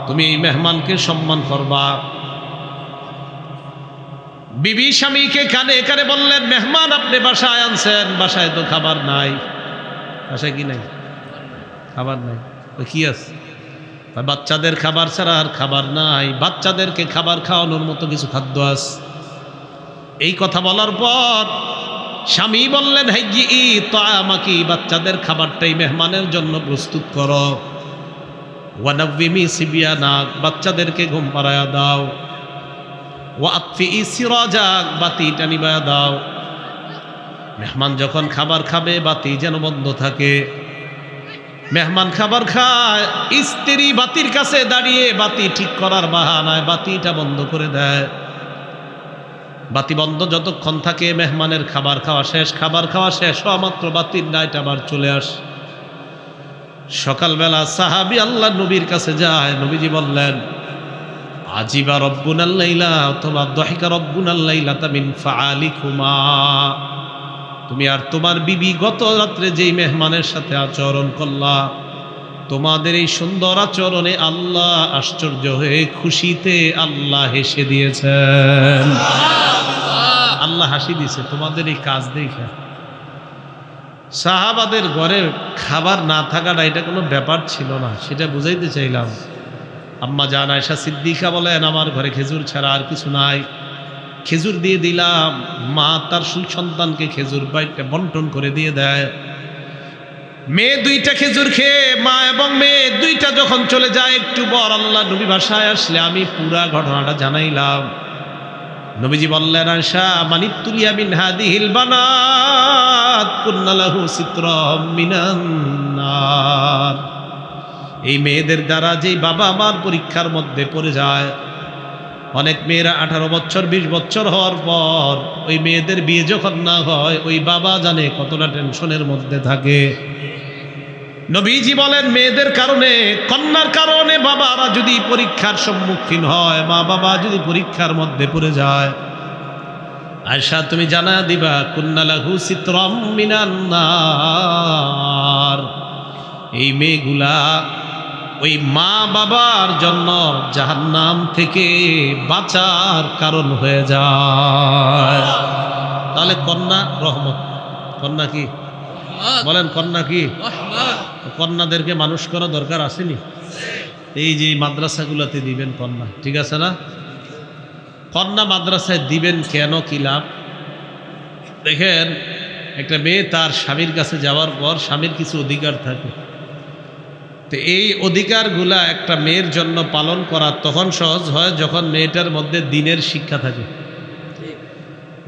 তুমি এই মেহমানকে সম্মান করবা। বিবি স্বামীকে কানে কানে বললেন মেহমান আপনি বাসায় আনছেন, বাসায় তো খাবার নাই। বাসায় কি নাই? খাবার নাই। ওই কি আছে? বাচ্চাদের খাবার ছাড়া আর খাবার নাই, বাচ্চাদেরকে খাবার খাওয়ানোর মতো কিছু খাদ্য আছে। এই কথা বলার পর স্বামী বললেন হাইয়ি তাআমাকি, বাচ্চাদের খাবারটাই মেহমানের জন্য প্রস্তুত করো। ওয়ানাব্বিমি সিবিয়ানাক, বাচ্চাদেরকে ঘুম পাড়ায়া দাও। ওয়াতফি সিরাজাক, বাতিটা নিভায়া দাও। মেহমান যখন খাবার খাবে বাতি যেন বন্ধ থাকে। মেহমান খাবার খায়, স্ত্রী বাতির কাছে দাঁড়িয়ে বাতি ঠিক করার বাহানায় বাতিটা বন্ধ করে দেয়। বাতি বন্ধ যতক্ষণ থাকে মেহমানের খাবার খাওয়া শেষ, খাবার খাওয়া শেষ হওয়া মাত্র বাতির লাইট আবার চলে আসে। সকালবেলা সাহাবী আল্লাহ নবীর কাছে যায়, নবীজি বললেন আজিবা রব্বুনাল লাইলা অথবা দহিকা রব্বুনাল লাইলাতা মিন ফাআলিকুমা, তুমি আর তোমার বিবি গত রাত্রে যেই মেহমানের সাথে আচরণ করলা, তোমাদের এই সুন্দর আচরণে আল্লাহ আশ্চর্য হয়ে খুশিতে আল্লাহ হেসে দিয়েছেন। আল্লাহ হাসি দিয়েছে তোমাদের এই কাজ দেখে। সাহাবাদের ঘরে খাবার না থাকাটা এটা কোনো ব্যাপার ছিল না, সেটা বুঝাইতে চাইলাম। আম্মা জান আয়েশা সিদ্দিকা বলেন আমার ঘরে খেজুর ছাড়া আর কিছু নাই, খেজুর দিয়ে দিলাম। মা তার সন্তানকে খেজুর বাইটটা বন্টন করে দিয়ে দেয়। মেয়ে দুইটা খেজুর খেয়ে মা এবং মেয়ে দুইটা যখন চলে যায়, একটু পর আল্লাহ নবী বাসায় আসলে আমি পুরা ঘটনাটা জানাইলাম। নবীজি বললেন আয়েশা মানিতুলিয়া মিন হাদিহিল বানাত কুন্না লাহু সিতরাম মিনান নার, এই মেয়েদের দ্বারা যেই বাবা মার পরীক্ষার মধ্যে পড়ে যায়, অনেক মেয়েরা 18 বছর 20 বছর হওয়ার পর ওই মেয়েদের বিয়ে যখন না হয়, ওই বাবা জানে কতটা টেনশনের মধ্যে থাকে। নবীজি বলেন মেয়েদের কারণে, কন্যার কারণে বাবারা যদি পরীক্ষার সম্মুখীন হয়, মা বাবা যদি পরীক্ষার মধ্যে পড়ে যায়, আয়েশা তুমি জানা দিবা কুন্না লাহু সিতরাম মিনান নার, এই মেয়েগুলা ওই মা বাবার জন্য জাহান্নাম থেকে বাঁচার কারণ হয়ে যায়। তাহলে কন্যা রহমত, কন্যা কি বলেন, কন্যা কি? কন্যাদেরকে মানুষ করা দরকার আসেনি? এই যে মাদ্রাসাগুলোতে দিবেন কন্যা, ঠিক আছে না? কন্যা মাদ্রাসায় দিবেন কেন, কি লাভ? দেখেন একটা মেয়ে তার স্বামীর কাছে যাওয়ার পর স্বামীর কিছু অধিকার থাকে, তো এই অধিকারগুলা একটা মেয়ের জন্য পালন করা তখন সহজ হয় যখন মেয়েটার মধ্যে দ্বীনের শিক্ষা থাকে।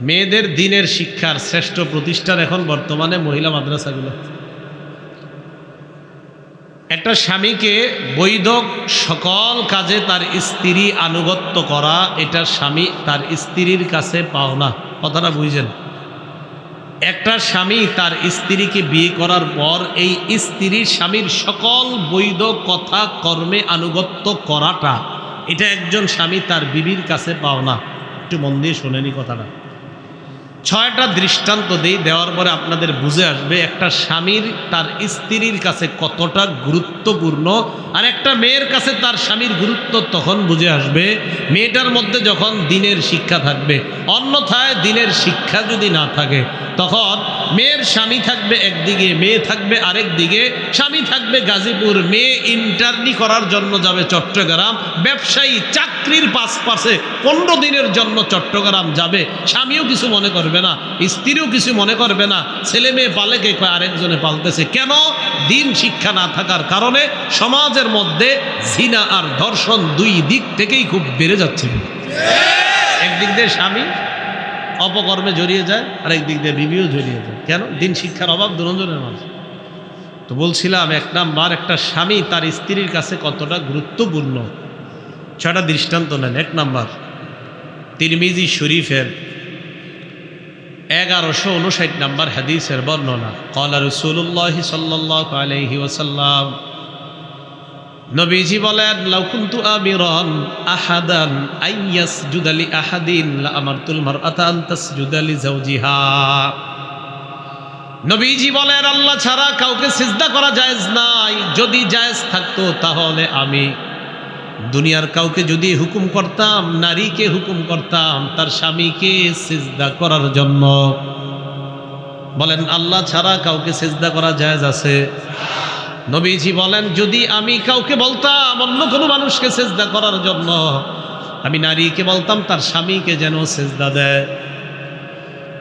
মেয়েদের দ্বীনের শিক্ষার শ্রেষ্ঠ প্রতিষ্ঠান এখন বর্তমানে মহিলা মাদ্রাসাগুলো। একটা স্বামীকে বৈধ সকল কাজে তার স্ত্রী আনুগত্য করা, এটা স্বামী তার স্ত্রীর কাছে পাওনা। কথাটা বুঝছেন? একটা স্বামী তার স্ত্রীকে বিয়ে করার পর এই স্ত্রীর স্বামীর সকল বৈধ কথা কর্মে আনুগত্য করাটা, এটা একজন স্বামী তার বিবির কাছে পাওনা। একটু মন দিয়ে শোনেনি কথাটা। 6টা দৃষ্টান্ত দেওয়ার পরে আপনাদের বুঝে আসবে একটা স্বামীর তার স্ত্রীর কাছে কতটা গুরুত্বপূর্ণ, আর একটা মেয়ের কাছে তার স্বামীর গুরুত্ব তখন বুঝে আসবে মেয়েটার মধ্যে যখন দ্বীনের শিক্ষা থাকবে। অন্যথায় দ্বীনের শিক্ষা যদি না থাকে তখন মেয়ের স্বামী থাকবে একদিকে, মেয়ে থাকবে আরেক দিকে। স্বামী থাকবে গাজীপুর, মেয়ে ইন্টার্নি করার জন্য যাবে চট্টগ্রাম, ব্যবসায়ী চাকরির পাশে 15 দিনের জন্য চট্টগ্রাম যাবে। স্বামীও কিছু মনে করবে না, স্ত্রীও কিছু মনে করবে না, ছেলে মেয়ে পালে কে কয় আরেকজনে পালতেছে। কেন? দ্বীন শিক্ষা না থাকার কারণে সমাজের মধ্যে জিনা আর ধর্ষণ দুই দিক থেকেই খুব বেড়ে যাচ্ছে। একদিক দিয়ে স্বামী অপকর্মে জড়িয়ে যায়, আর একদিক দিয়ে বিবিও জড়িয়ে যায়। কেন? দ্বীন শিক্ষার অভাব দুজনের মাঝে। তো বলছিলাম এক নাম্বার, একটা স্বামী তার স্ত্রীর কাছে কতটা গুরুত্বপূর্ণ 6টা দৃষ্টান্ত নেন। 1 নাম্বার, তিরমিজি শরীফের 1159 নম্বর হাদিসের বর্ণনা। ক্বালা রাসূলুল্লাহ সাল্লাল্লাহু আলাইহি ওয়াসাল্লাম, নবীজি বলেন, লাউ কুনতু আমিরান আহাদান আইয়াসজুদা লি আহাদিন লা আমারতুল মারআতা আন তাসজুদা লি যাওজিহা। নবীজি বলেন আল্লাহ ছাড়া কাউকে সিজদা করা জায়েজ নাই। যদি জায়েজ থাকতো তাহলে আমি দুনিয়ার কাউকে যদি হুকুম করতাম, নারীকে হুকুম করতাম তার স্বামীকে সিজদা করার জন্য। বলেন আল্লাহ ছাড়া কাউকে সিজদা করা জায়েজ আছে? নবীজি বলেন যদি আমি কাউকে বলতাম অন্য কোনো মানুষকে সিজদা করার জন্য, আমি নারীকে বলতাম তার স্বামীকে যেন সিজদা দেয়।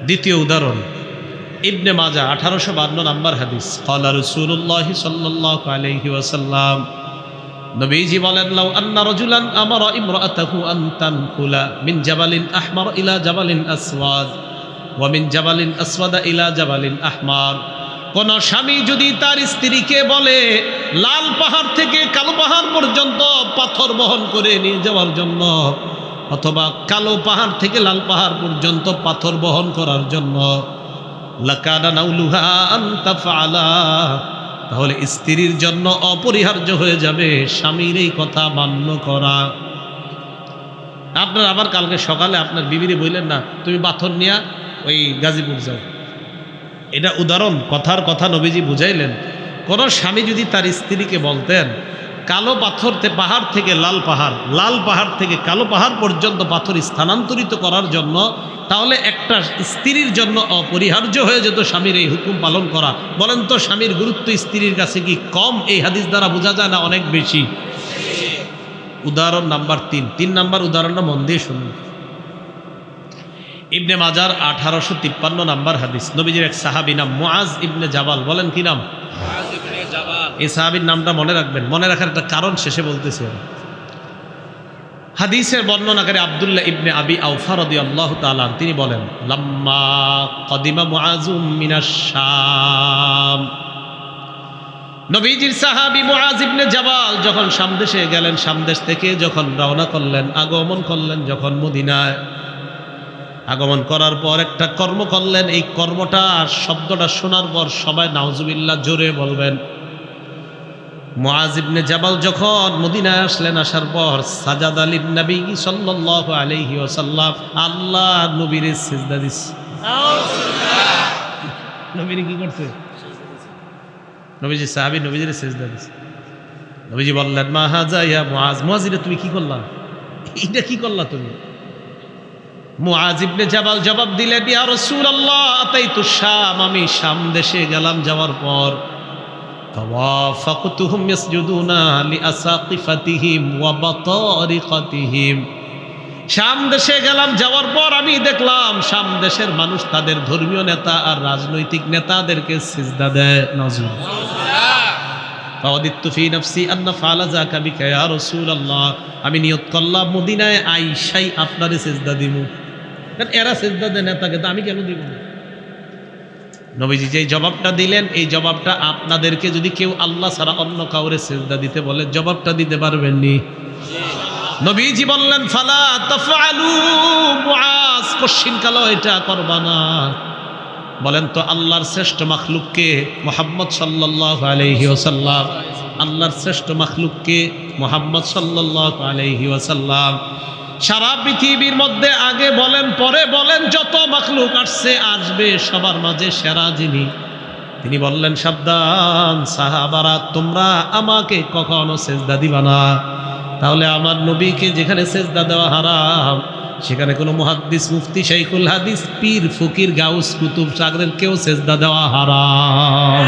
দ্বিতীয় উদাহরণ, ইবনে মাজাহ 1852 নম্বর হাদিস। ক্বালা রাসূলুল্লাহ সাল্লাল্লাহু আলাইহি ওয়াসাল্লাম, নবীজি বলেন, লাউ আন্না রাজুলান আমারা ইমরাআতাহু আন তানকুলা মিন জাবালিন আহমার ইলা জাবালিন আসওয়াদ ওয়া মিন জাবালিন আসওয়াদা ইলা জাবালিন আহমার। কোন স্বামী যদি তার স্ত্রীকে বলে লাল পাহাড় থেকে কালো পাহাড় পর্যন্ত পাথর বহন করে নিয়ে যাওয়ার জন্য, অথবা কালো পাহাড় থেকে লাল পাহাড় পর্যন্ত পাথর বহন করার জন্য, লাকানা নাউলুহা আন তাফআলা, তাহলে স্ত্রীর জন্য অপরিহার্য হয়ে যাবে স্বামীর এই কথা মান্য করা। আপনার আবার কালকে সকালে আপনার বিবিরে বললেন না তুমি পাথর নিয়ে ওই গাজীপুর যাও, এটা উদাহরণ, কথার কথা নবীজি বুঝাইলেন। কোন স্বামী যদি তার স্ত্রীকে বলতেন কালো পাথর পাহাড় থেকে লাল পাহাড়, লাল পাহাড় থেকে কালো পাহাড় পর্যন্ত পাথর স্থানান্তরিত করার জন্য, তাহলে একটা স্ত্রীর জন্য অপরিহার্য হয়ে যেত স্বামীর এই হুকুম পালন করা। বলেন তো স্বামীর গুরুত্ব স্ত্রীর কাছে কি কম এই হাদিস দ্বারা বোঝা যায় না অনেক বেশি? উদাহরণ নাম্বার 3 নাম্বার উদাহরণটা মন দিয়ে শুনুন। ইবনে মাজার 1853 নাম্বার হাদিস। নবীজির এক সাহাবী নাম মুআজ ইবনে জাবাল। বলেন কি নাম? মুআজ ইবনে জাবাল। এই সাহাবীর নামটা মনে রাখবেন, মনে রাখার একটা কারণ শেষে বলতেছি। হাদিসের বর্ণনাকারী আব্দুল্লাহ ইবনে আবি আওফা রাদিয়াল্লাহু তাআলা তিনি বলেন, লাম্মা কদিমা মুআজুম মিনাশ শাম, নবীজির সাহাবী মুআজ ইবনে জাবাল যখন শাম দেশে গেলেন, শাম দেশ থেকে যখন রওনা করলেন, আগমন করলেন, যখন মদিনায় আগমন করার পর একটা কর্ম করলেন। এই কর্মটা শব্দটা শোনার পর সবাই নাউজুবিল্লাহ জোরে বলবেন। মুআজ ইবনে জাবাল যখন মদিনায় আসলেন, আসার পর সাজাদা লিন নবী সাল্লাল্লাহু আলাইহি ওয়াসাল্লাম, আল্লাহ নবীর সিজদা দিছে। নবীর কি করছে? নবীজি সাহাবী নবীজির সিজদা দিছে। নবীজি বললেন, মা হাজা ইয়া মুআজ, মুআজ এটা তুমি কি করলা? এটা কি করলা তুমি? মুআজ ইবনে জাবাল জবাব দিলেন, ইয়া রাসূলুল্লাহ আতাইতু শাম, আমি শাম দেশে গেলাম, যাওয়ার পর ফাওয়াফাকতুহুম ইয়াসজুদুনা লিআসাকিফাতিহিম ওয়া বাতারিকাতিহিম, শাম দেশে গেলাম, যাওয়ার পর আমি দেখলাম শাম দেশের মানুষ তাদের ধর্মীয় নেতা আর রাজনৈতিক নেতাদেরকে সিজদা দেয়। ফাওয়াদিতু ফি নাফসি আন্না ফাআলা যাকা বিকা ইয়া রাসূলুল্লাহ, আমি নিয়ত করলাম মদিনায় আইসাই আপনারে সিজদা দিব, কারণ এরা সিজদা দেয় নেতাকে, তো আমি কেন দিব না? নবীজি যেই জবাবটা দিলেন, এই জবাবটা আপনাদেরকে যদি কেউ আল্লাহ ছাড়া অন্য কাউরে সিজদা দিতে বলে, জবাবটা দিতে পারবেন নি? নবীজি বললেন, ফালা তাফআলু মুআজ, কশিনকালো এটা করবা না। বলেন তো আল্লাহর শ্রেষ্ঠ মাখলুককে? মুহাম্মদ সাল্লাল্লাহু আলাইহি ওয়াসাল্লাম। আল্লাহর শ্রেষ্ঠ মাখলুককে? মুহাম্মদ সাল্লাল্লাহু আলাইহি ওয়াসাল্লাম। সারা পৃথিবীর মধ্যে আগে বলেন পরে বলেন যত মাখলুক আসছে আসবে, সবার মাঝে সেরা যিনি, তিনি বললেন, সাবধান সাহাবারা, তোমরা আমাকে কখনো সেজদা দিবা না। তাহলে আমার নবীকে যেখানে সেজদা দেওয়া হারাম, সেখানে কোনো মুহাদ্দিস, মুফতি, শাইখুল হাদিস, পীর, ফকির, গাউস, কুতুব, সাগরের কেউ সেজদা দেওয়া হারাম।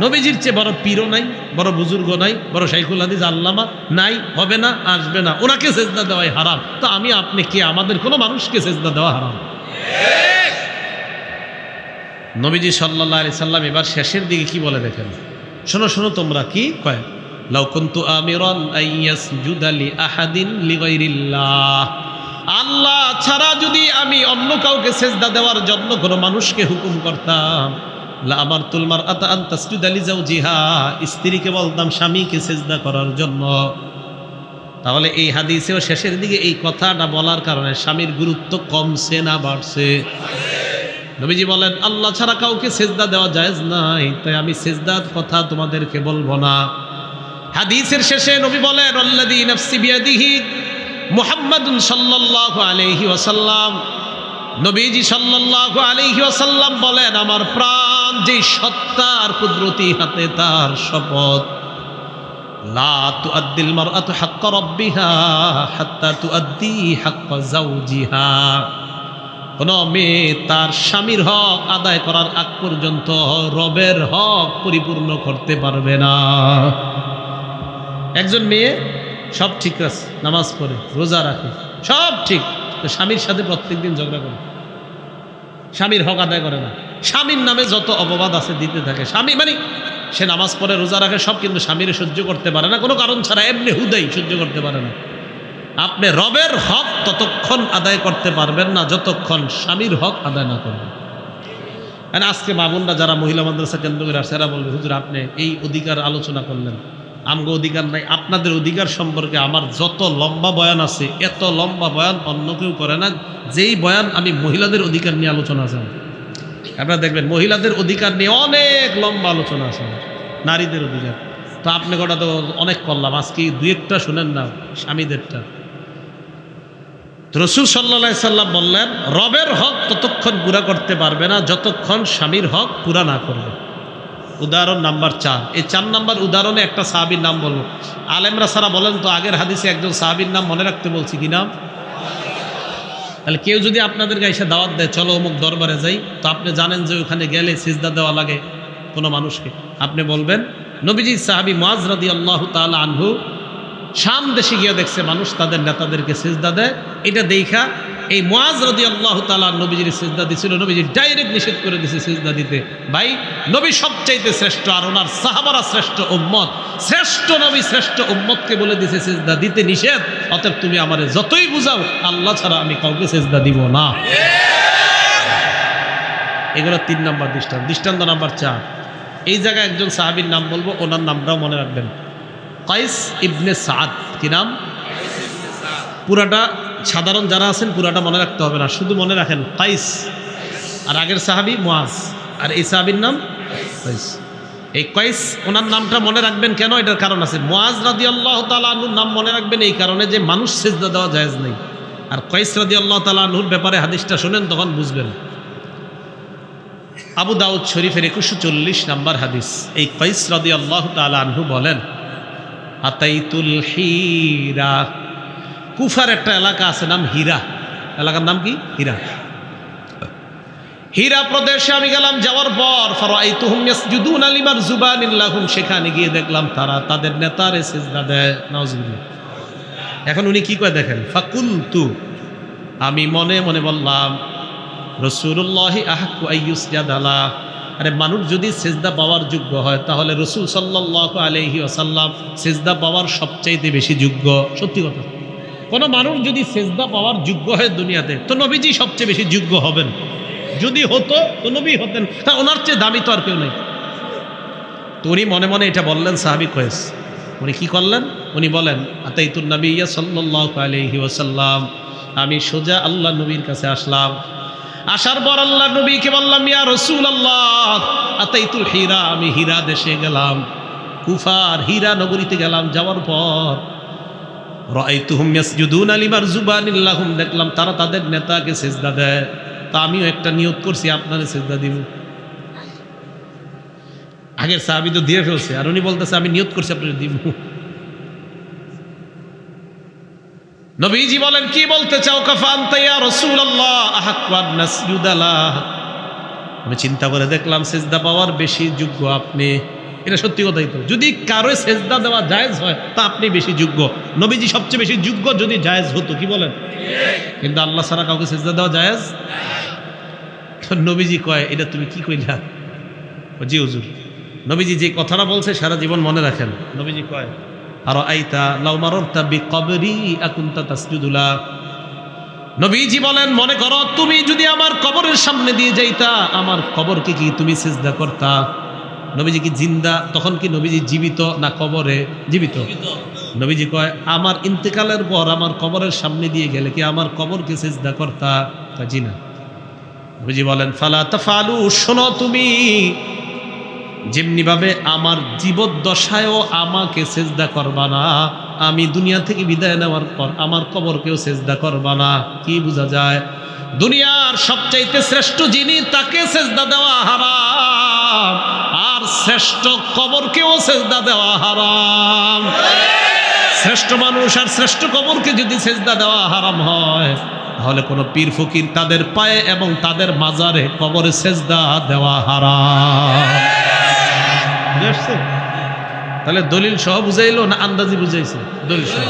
নবীজির চেয়ে বড় পীরও নাই, বড় বুজুর্গ নাই, বড় শাইখুল হাদিস আল্লামা নাই, হবে না, আসবে না, ওনাকে সেজদা দেওয়াই হারাম। তো আমি আপনি কে? আমাদের কোনো মানুষকে সেজদা দেওয়া হারাম। নবীজি সাল্লাল্লাহু আলাইহি সাল্লাম এবার শেষের দিকে কি বলে দেখেন, শোনো শোনো তোমরা, কি কয়, লাউ কুনতু আমিরান আইয়াসজুদা লি আহাদিন লিগাইরিল্লাহ, আল্লাহ ছাড়া যদি আমি অন্য কাউকে সেজদা দেওয়ার জন্য কোনো মানুষকে হুকুম করতাম, লা আমারতুল মারআতা আন তাসজুদা লিজাওজিহা, স্ত্রীকে বলতাম স্বামীকে সেজদা করার জন্য। তাহলে এই হাদিসেও শেষের দিকে এই কথাটা বলার কারণে স্বামীর গুরুত্ব কমছে না বাড়ছে? নবীজি বলেন, আল্লাহ ছাড়া কাউকে সেজদা দেওয়া জায়েজ নাই, তাই আমি সেজদার কথা তোমাদেরকে বলবো না। হাদিসের শেষে নবী বলেন, আল্লাযী নাফসি বিয়াদিহি, মুহাম্মাদুন সাল্লাল্লাহু আলাইহি ওয়াসাল্লাম, নবীজি সাল্লাল্লাহু আলাইহি ওয়াসাল্লাম বলেন, আমার প্রাণ যেই সত্তার কুদরতি হাতে, তার শপথ, লা তুআদ্দিল মারআতু হাক্কা রাব্বিহা হাত্তা তুআদ্দি হাক্কা যাওজিহা, কোন মেয়ে তার স্বামীর হক আদায় করার আগ পর্যন্ত রবের হক পরিপূর্ণ করতে পারবে না। একজন মেয়ে সব ঠিক আছে, নামাজ পড়ে, রোজা রাখে, সব ঠিক, তো স্বামীর সাথে প্রত্যেকদিন ঝগড়া করে, স্বামীর হক আদায় করে না, স্বামীর নামে যত অপবাদ আছে দিতে থাকে। স্বামী মানে সে নামাজ পড়ে, রোজা রাখে, সব, কিন্তু স্বামীর সহ্য করতে পারে না, কোনো কারণ ছাড়া, এমনি হুদাই সহ্য করতে পারে না। আপনি রবের হক ততক্ষণ আদায় করতে পারবেন না যতক্ষণ স্বামীর হক আদায় না করবেন। আজকে মা বোনরা যারা মহিলা মাদ্রাসা কেন্দ্র করে আসে, এরা বলবে, হুজুর আপনি এই অধিকার আলোচনা করলেন, আমগো অধিকার নাই। আপনাদের অধিকার সম্পর্কে আমার যত লম্বা বয়ান আছে, এত লম্বা বয়ান অন্য কেউ করে না। যেই বয়ান আমি মহিলাদের অধিকার নিয়ে আলোচনা আছে, আপনারা দেখবেন মহিলাদের অধিকার নিয়ে অনেক লম্বা আলোচনা আছে, নারীদের অধিকার। তো আপনি গোটা তো অনেক করলাম, আজকে দুই একটা শুনেন না স্বামীদেরটা। রাসূল সাল্লাল্লাহু আলাইহি সাল্লাম বললেন, রবের হক ততক্ষণ পুরা করতে পারবে না যতক্ষণ স্বামীর হক পুরা না করবে। উদাহরণ নাম্বার 4, এই 4 নাম্বার উদাহরণে একটা সাহাবীর নাম বলবো। আলেমরা সারা বলেন তো, আগের হাদিসে একজন সাহাবীর নাম মনে রাখতে বলছি, কি নাম? তাহলে কেউ যদি আপনাদের গায়ে এসে দাওয়াত দেয়, চলো অমুক দরবারে যাই, তো আপনি জানেন যে ওখানে গেলে সিজদা দেওয়া লাগে কোনো মানুষকে, আপনি বলবেন, নবীজি সাহাবী মুআজ রাদিয়াল্লাহু তাআলা আনহু শাম দেশে গিয়ে দেখছে মানুষ তাদের নেতাদেরকে সিজদা দেয়। এটা দেখা এই মুআজ রাদিয়াল্লাহু তাআলা নবীজির সিজদা দিছিল, নবীজি ডাইরেক্ট নিষেধ করে দিয়েছে সিজদা দিতে। ভাই, নবী সবচাইতে শ্রেষ্ঠ, আর ওনার সাহাবারা শ্রেষ্ঠ উম্মত, শ্রেষ্ঠ নবী শ্রেষ্ঠ উম্মতকে বলে দিয়েছে সিজদা দিতে নিষেধ। অতএব তুমি আমারে যতই বুঝাও, আল্লাহ ছাড়া আমি কাউকে সিজদা দিব না। এগুলো 3 নম্বর দৃষ্টান্ত। দৃষ্টান্ত নাম্বার 4, এই জায়গায় একজন সাহাবীর নাম বলবো, ওনার নামটাও মনে রাখবেন, কাইস ইবনে সাদ। কি নাম? পুরাটা সাধারণ যারা আছেন পুরাটা মনে রাখতে হবে না, শুধু মনে রাখেন কাইস, আর আগের সাহাবী মুআজ, আর এই সাহাবীর নাম কাইস। এই কয়েস, ওনার নামটা মনে রাখবেন কেন? এটার কারণ আছে। মুআজ রাদিয়াল্লাহু তাআলা আনহুর নাম মনে রাখবেন এই কারণে যে মানুষ সিজদা দেওয়া জায়েজ নেই। আর কয়েস রাদিয়াল্লাহু তাআলা আনহুর ব্যাপারে হাদিসটা শুনেন তখন বুঝবেন। আবু দাউদ শরীফের 2140 নম্বর হাদিস। এই কয়েস রাদিয়াল্লাহু তাআলা আনহু বলেন, আতাইতুল হীরা, কুফার একটা এলাকা আছে নাম হীরা, এলাকার নাম কি? হীরা। হীরা প্রদেশে আমি গেলাম, যাওয়ার পর ফারাআইতুহুম ইয়াসজুদুনা লিমারযুবানিন লাহুম, সেখানে গিয়ে দেখলাম তারা তাদের নেতারে সিজদা দেয়। নাউজুবিল্লাহ। এখন উনি কি কয় দেখেন, ফাকুলতু, আমি মনে মনে বললাম, রাসূলুল্লাহি আহাক্কু আইয়ুসজাদা লা, আরে মানুষ যদি সিজদা পাওয়ার যোগ্য হয় তাহলে রাসূল সাল্লাল্লাহু আলাইহি ওয়াসাল্লাম সিজদা পাওয়ার সবচাইতে বেশি যোগ্য। সত্যি কথা, কোন মানুষ যদি সিজদা পাওয়ার যোগ্য হয় দুনিয়াতে, তো নবীজি সবচেয়ে বেশি যোগ্য হবেন। যদি হতো তো নবী হতেন, তা ওনার চেয়ে দামি তো আর কেউ নেই। তো উনি মনে মনে এটা বললেন সাহাবী কয়েস। উনি কি করলেন? উনি বলেন, আতাইতুন নাবিয়্যা সাল্লাল্লাহু আলাইহি ওয়াসাল্লাম, আমি সোজা আল্লাহ নবীর কাছে আসলাম। আসার পর আল্লাহ নবীকে বললাম, ইয়া রাসূলুল্লাহ আতাইতুল হীরা, আমি হীরা দেশে গেলাম, কুফার হীরা নগরীতে গেলাম। যাওয়ার পর রাআইতুহুম ইয়াসজুদুনা লিমারযুবানিন লাহুম, দেখলাম তারা তাদের নেতাকে সিজদা দেয়। তা আমিও একটা নিয়ত করছি, আপনারে সিজদা দিব। আগের সাহাবী তো দিয়ে ফেলছে, আর উনি বলতেছে আমি নিয়ত করছি আপনারে দিব। নবীজি বলেন, কি বলতে চাও? কাফা আনতা ইয়া রাসূলুল্লাহ আহাক্কু আন নাসজুদা লাহ, আমি চিন্তা করে দেখলাম সিজদা পাওয়ার বেশি যোগ্য আপনি। এটা সত্যি কথাই তো, যদি কারো সিজদা দেওয়া জায়েজ হয় তা আপনি বেশি যোগ্য। নবীজি সবচেয়ে বেশি যোগ্য যদি জায়েজ হতো, কি বলেন? কিন্তু আল্লাহ ছাড়া কাউকে সিজদা দেওয়া জায়েজ। তো নবীজি কয়, এটা তুমি কি কইলা? জি হুজুর, নবীজি যে কথাটা বলছে সারা জীবন মনে রাখেন। নবীজি কয়, আর আইতা লাউ মাররতা বিকবরি আকুনতা তাসজুদু লা, নবীজি বলেন, মনে করো তুমি যদি আমার কবরের সামনে দিয়ে যাইতা, আমার কবরকে কি তুমি সিজদা করতা? নবীজি কি জিন্দা? তখন কি নবীজি জীবিত না কবরে? জীবিত। নবীজি কয়, আমার ইন্তেকালের পর আমার কবরের সামনে দিয়ে গেলে কি আমার কবরকে সিজদা করতা? জি না। নবীজি বলেন, ফালা তাফালু, শোনো তুমি যেমনি ভাবে আমার জীবদ্দশায়ও আমাকে সিজদা করবা না, আমি দুনিয়া থেকে বিদায় নেওয়ার পর আমার কবরকেও সিজদা করবা না। কি বোঝা যায়? দুনিয়ার সবচাইতে শ্রেষ্ঠ যিনি, তাকে সিজদা দেওয়া হারাম, আর শ্রেষ্ঠ কবরকেও সিজদা দেওয়া হারাম। শ্রেষ্ঠ মানুষ আর শ্রেষ্ঠ কবরকে যদি সিজদা দেওয়া হারাম হয়, তাহলে কোনো পীর ফকির তাদের পায়ে এবং তাদের মাজারে কবরে সিজদা দেওয়া হারাম। তাহলে দলিল সহ বুঝাইলো না আন্দাজি বুঝাইছে? দলিল সহ।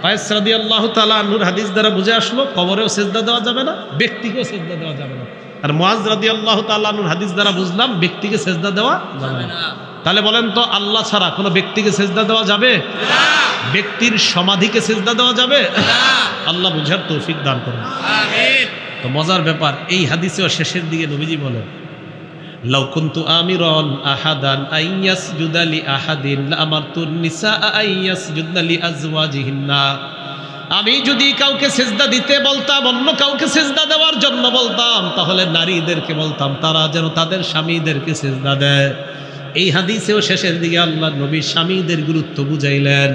কয়েস রাদিয়াল্লাহু তাআলা আনহুর হাদিস দ্বারা বুঝে আসলো কবরেও সিজদা দেওয়া যাবে না, ব্যক্তিকেও সিজদা দেওয়া যাবে না। আর মুআজ রাদিয়াল্লাহু তাআলা আনহুর হাদিস দ্বারা বুঝলাম ব্যক্তিকে সিজদা দেওয়া যাবে না। তাহলে বলেন তো, আল্লাহ ছাড়া কোনো ব্যক্তিকে সিজদা দেওয়া যাবে না? ব্যক্তির সমাধিকে সিজদা দেওয়া যাবে না? আল্লাহ বুঝার তৌফিক দান করুন, আমিন। তো মজার ব্যাপার, এই হাদিসেও শেষের দিকে নবীজি বলেন, লাউ কুনতু আমিরান আহাদান আইয়াসজুদা লি আহাদিন লামারতুন নিসা আইয়াসজুদনা লি আজওয়াজিহিন্না, আমি যদি কাউকে সিজদা দিতে বলতাম, অন্য কাউকে সিজদা দেওয়ার জন্য বলতাম, তাহলে নারীদেরকে বলতাম তারা যেন তাদের স্বামীদেরকে সিজদা দেয়। এই হাদিসেও শেষের দিকে আল্লাহ নবী স্বামীদের গুরুত্ব বুঝাইলেন।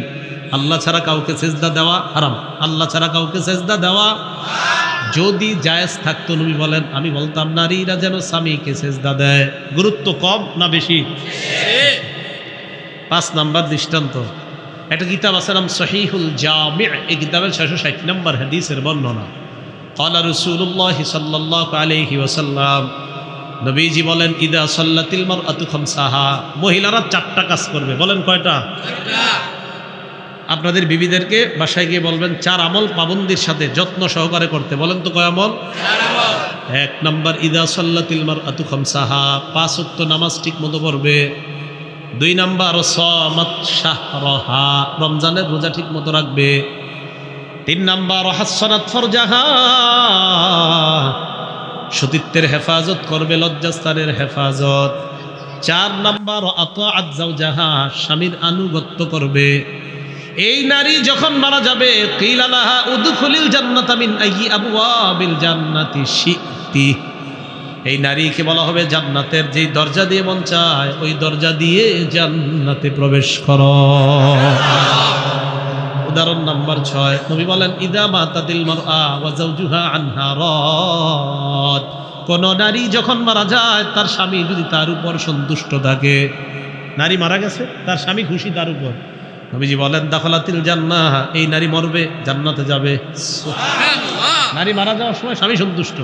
আল্লাহ ছাড়া কাউকে সিজদা দেওয়া হারাম, আল্লাহ ছাড়া কাউকে সিজদা দেওয়া। যদি জায়েজ থাকতো, নবী বলেন, আমি বলতাম নারীরা যেন স্বামীকে সিজদা দেয়। গুরুত্ব কম না বেশি? 5 নাম্বার দৃষ্টান্ত, একটা কিতাব আছে নাম সহিহুল জামি', এই কিতাবের 660 নম্বর হাদিসের বর্ণনা। ক্বালা রাসূলুল্লাহ সাল্লাল্লাহু আলাইহি ওয়াসাল্লাম, নবীজি বলেন, ইদা সাল্লাতিল মারআতু খামসাহা, মহিলারা 4টা কাজ করবে। বলেন কয়টা? 4টা। আপনাদের বিবিদেরকে বাসায় গিয়ে বলবেন 4 আমল পাবন্দির সাথে যত্ন সহকারে করতে। বলেন তো কয় আমল? 4 আমল। 1 নাম্বার, ইদা সাল্লাতিল মারআতু খামসাহা, 5 ওয়াক্ত নামাজ ঠিক মতো পড়বে। 2 নাম্বার, সামাত শাহরাহা, রমজানের রোজা ঠিক মতো রাখবে। 3 নাম্বার, হাসসানাত ফারজাহা, সতীত্বের হেফাজত করবে, লজ্জাস্থানের হেফাজত। 4 নাম্বার, আতাআত যাওজাহা, স্বামীর আনুগত্য করবে। এই নারী যখন মারা যাবে, কিলা লাহা উদখুলিল জান্নাতা মিন আইয়ি আবওয়াবিল জান্নাতি শি'তি, এই নারীকে বলা হবে জান্নাতের যেই দরজা দিয়ে মন চায় ওই দরজা দিয়ে জান্নাতে প্রবেশ করো। উদাহরণ নাম্বার 6, নবী বলেন ইদা মাতাতিল মারআ ওয়া যাওজুহা আনহা রাদ। কোন নারী যখন মারা যায় তার স্বামী যদি তার উপর সন্তুষ্ট থাকে, নারী মারা গেছে তার স্বামী খুশি তার উপর, নবীজি বলেন দাখালাতিল জান্নাহ, এই নারী মরবে জান্নাতে যাবে। সুবহানাল্লাহ। নারী মারা যাওয়ার সময় স্বামী সন্তুষ্ট।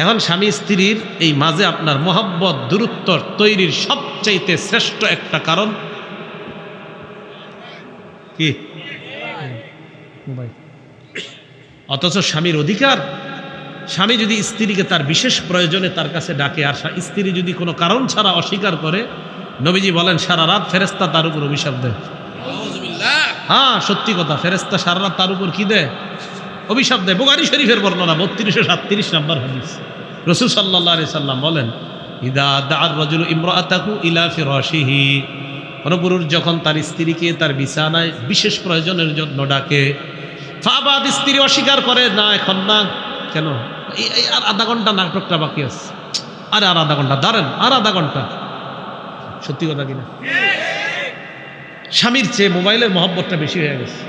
এখন স্বামী স্ত্রীর এই মাঝে আপনার মহব্বত দূরত্ব তৈরির সবচাইতে শ্রেষ্ঠ একটা কারণ কি? অথচ স্বামীর অধিকার, স্বামী যদি স্ত্রীকে তার বিশেষ প্রয়োজনে তার কাছে ডাকে আর স্ত্রী যদি কোনো কারণ ছাড়া অস্বীকার করে, নবীজি বলেন সারা রাত ফেরেশতা তার উপর অভিশাপ দেয়। হ্যাঁ সত্যি কথা, ফেরেশতা সারা রাত তার উপর কি দেয়? অভিশাপ দেয়। বুখারী শরীফের বর্ণনা 3237 নম্বর হাদিস। রাসূল সাল্লাল্লাহু আলাইহি সাল্লাম বলেন ইদা দা'আর রাজুলু ইমরাআতাহু ইলা ফিরাশিহি, কোন পুরুষ যখন তার স্ত্রীকে তার বিছানায় বিশেষ প্রয়োজনের জন্য ডাকে, ফাবাদ, স্ত্রী অস্বীকার করে, না এখন না, কেন আর আধা ঘন্টা, নাটকটা বাকি আছে, আরে আর আধা ঘন্টা দাঁড়ান, আর আধা ঘন্টা। সত্যি কথা কিনা? স্বামীর চেয়ে মোবাইলের মহব্বতটা বেশি হয়ে গেছে,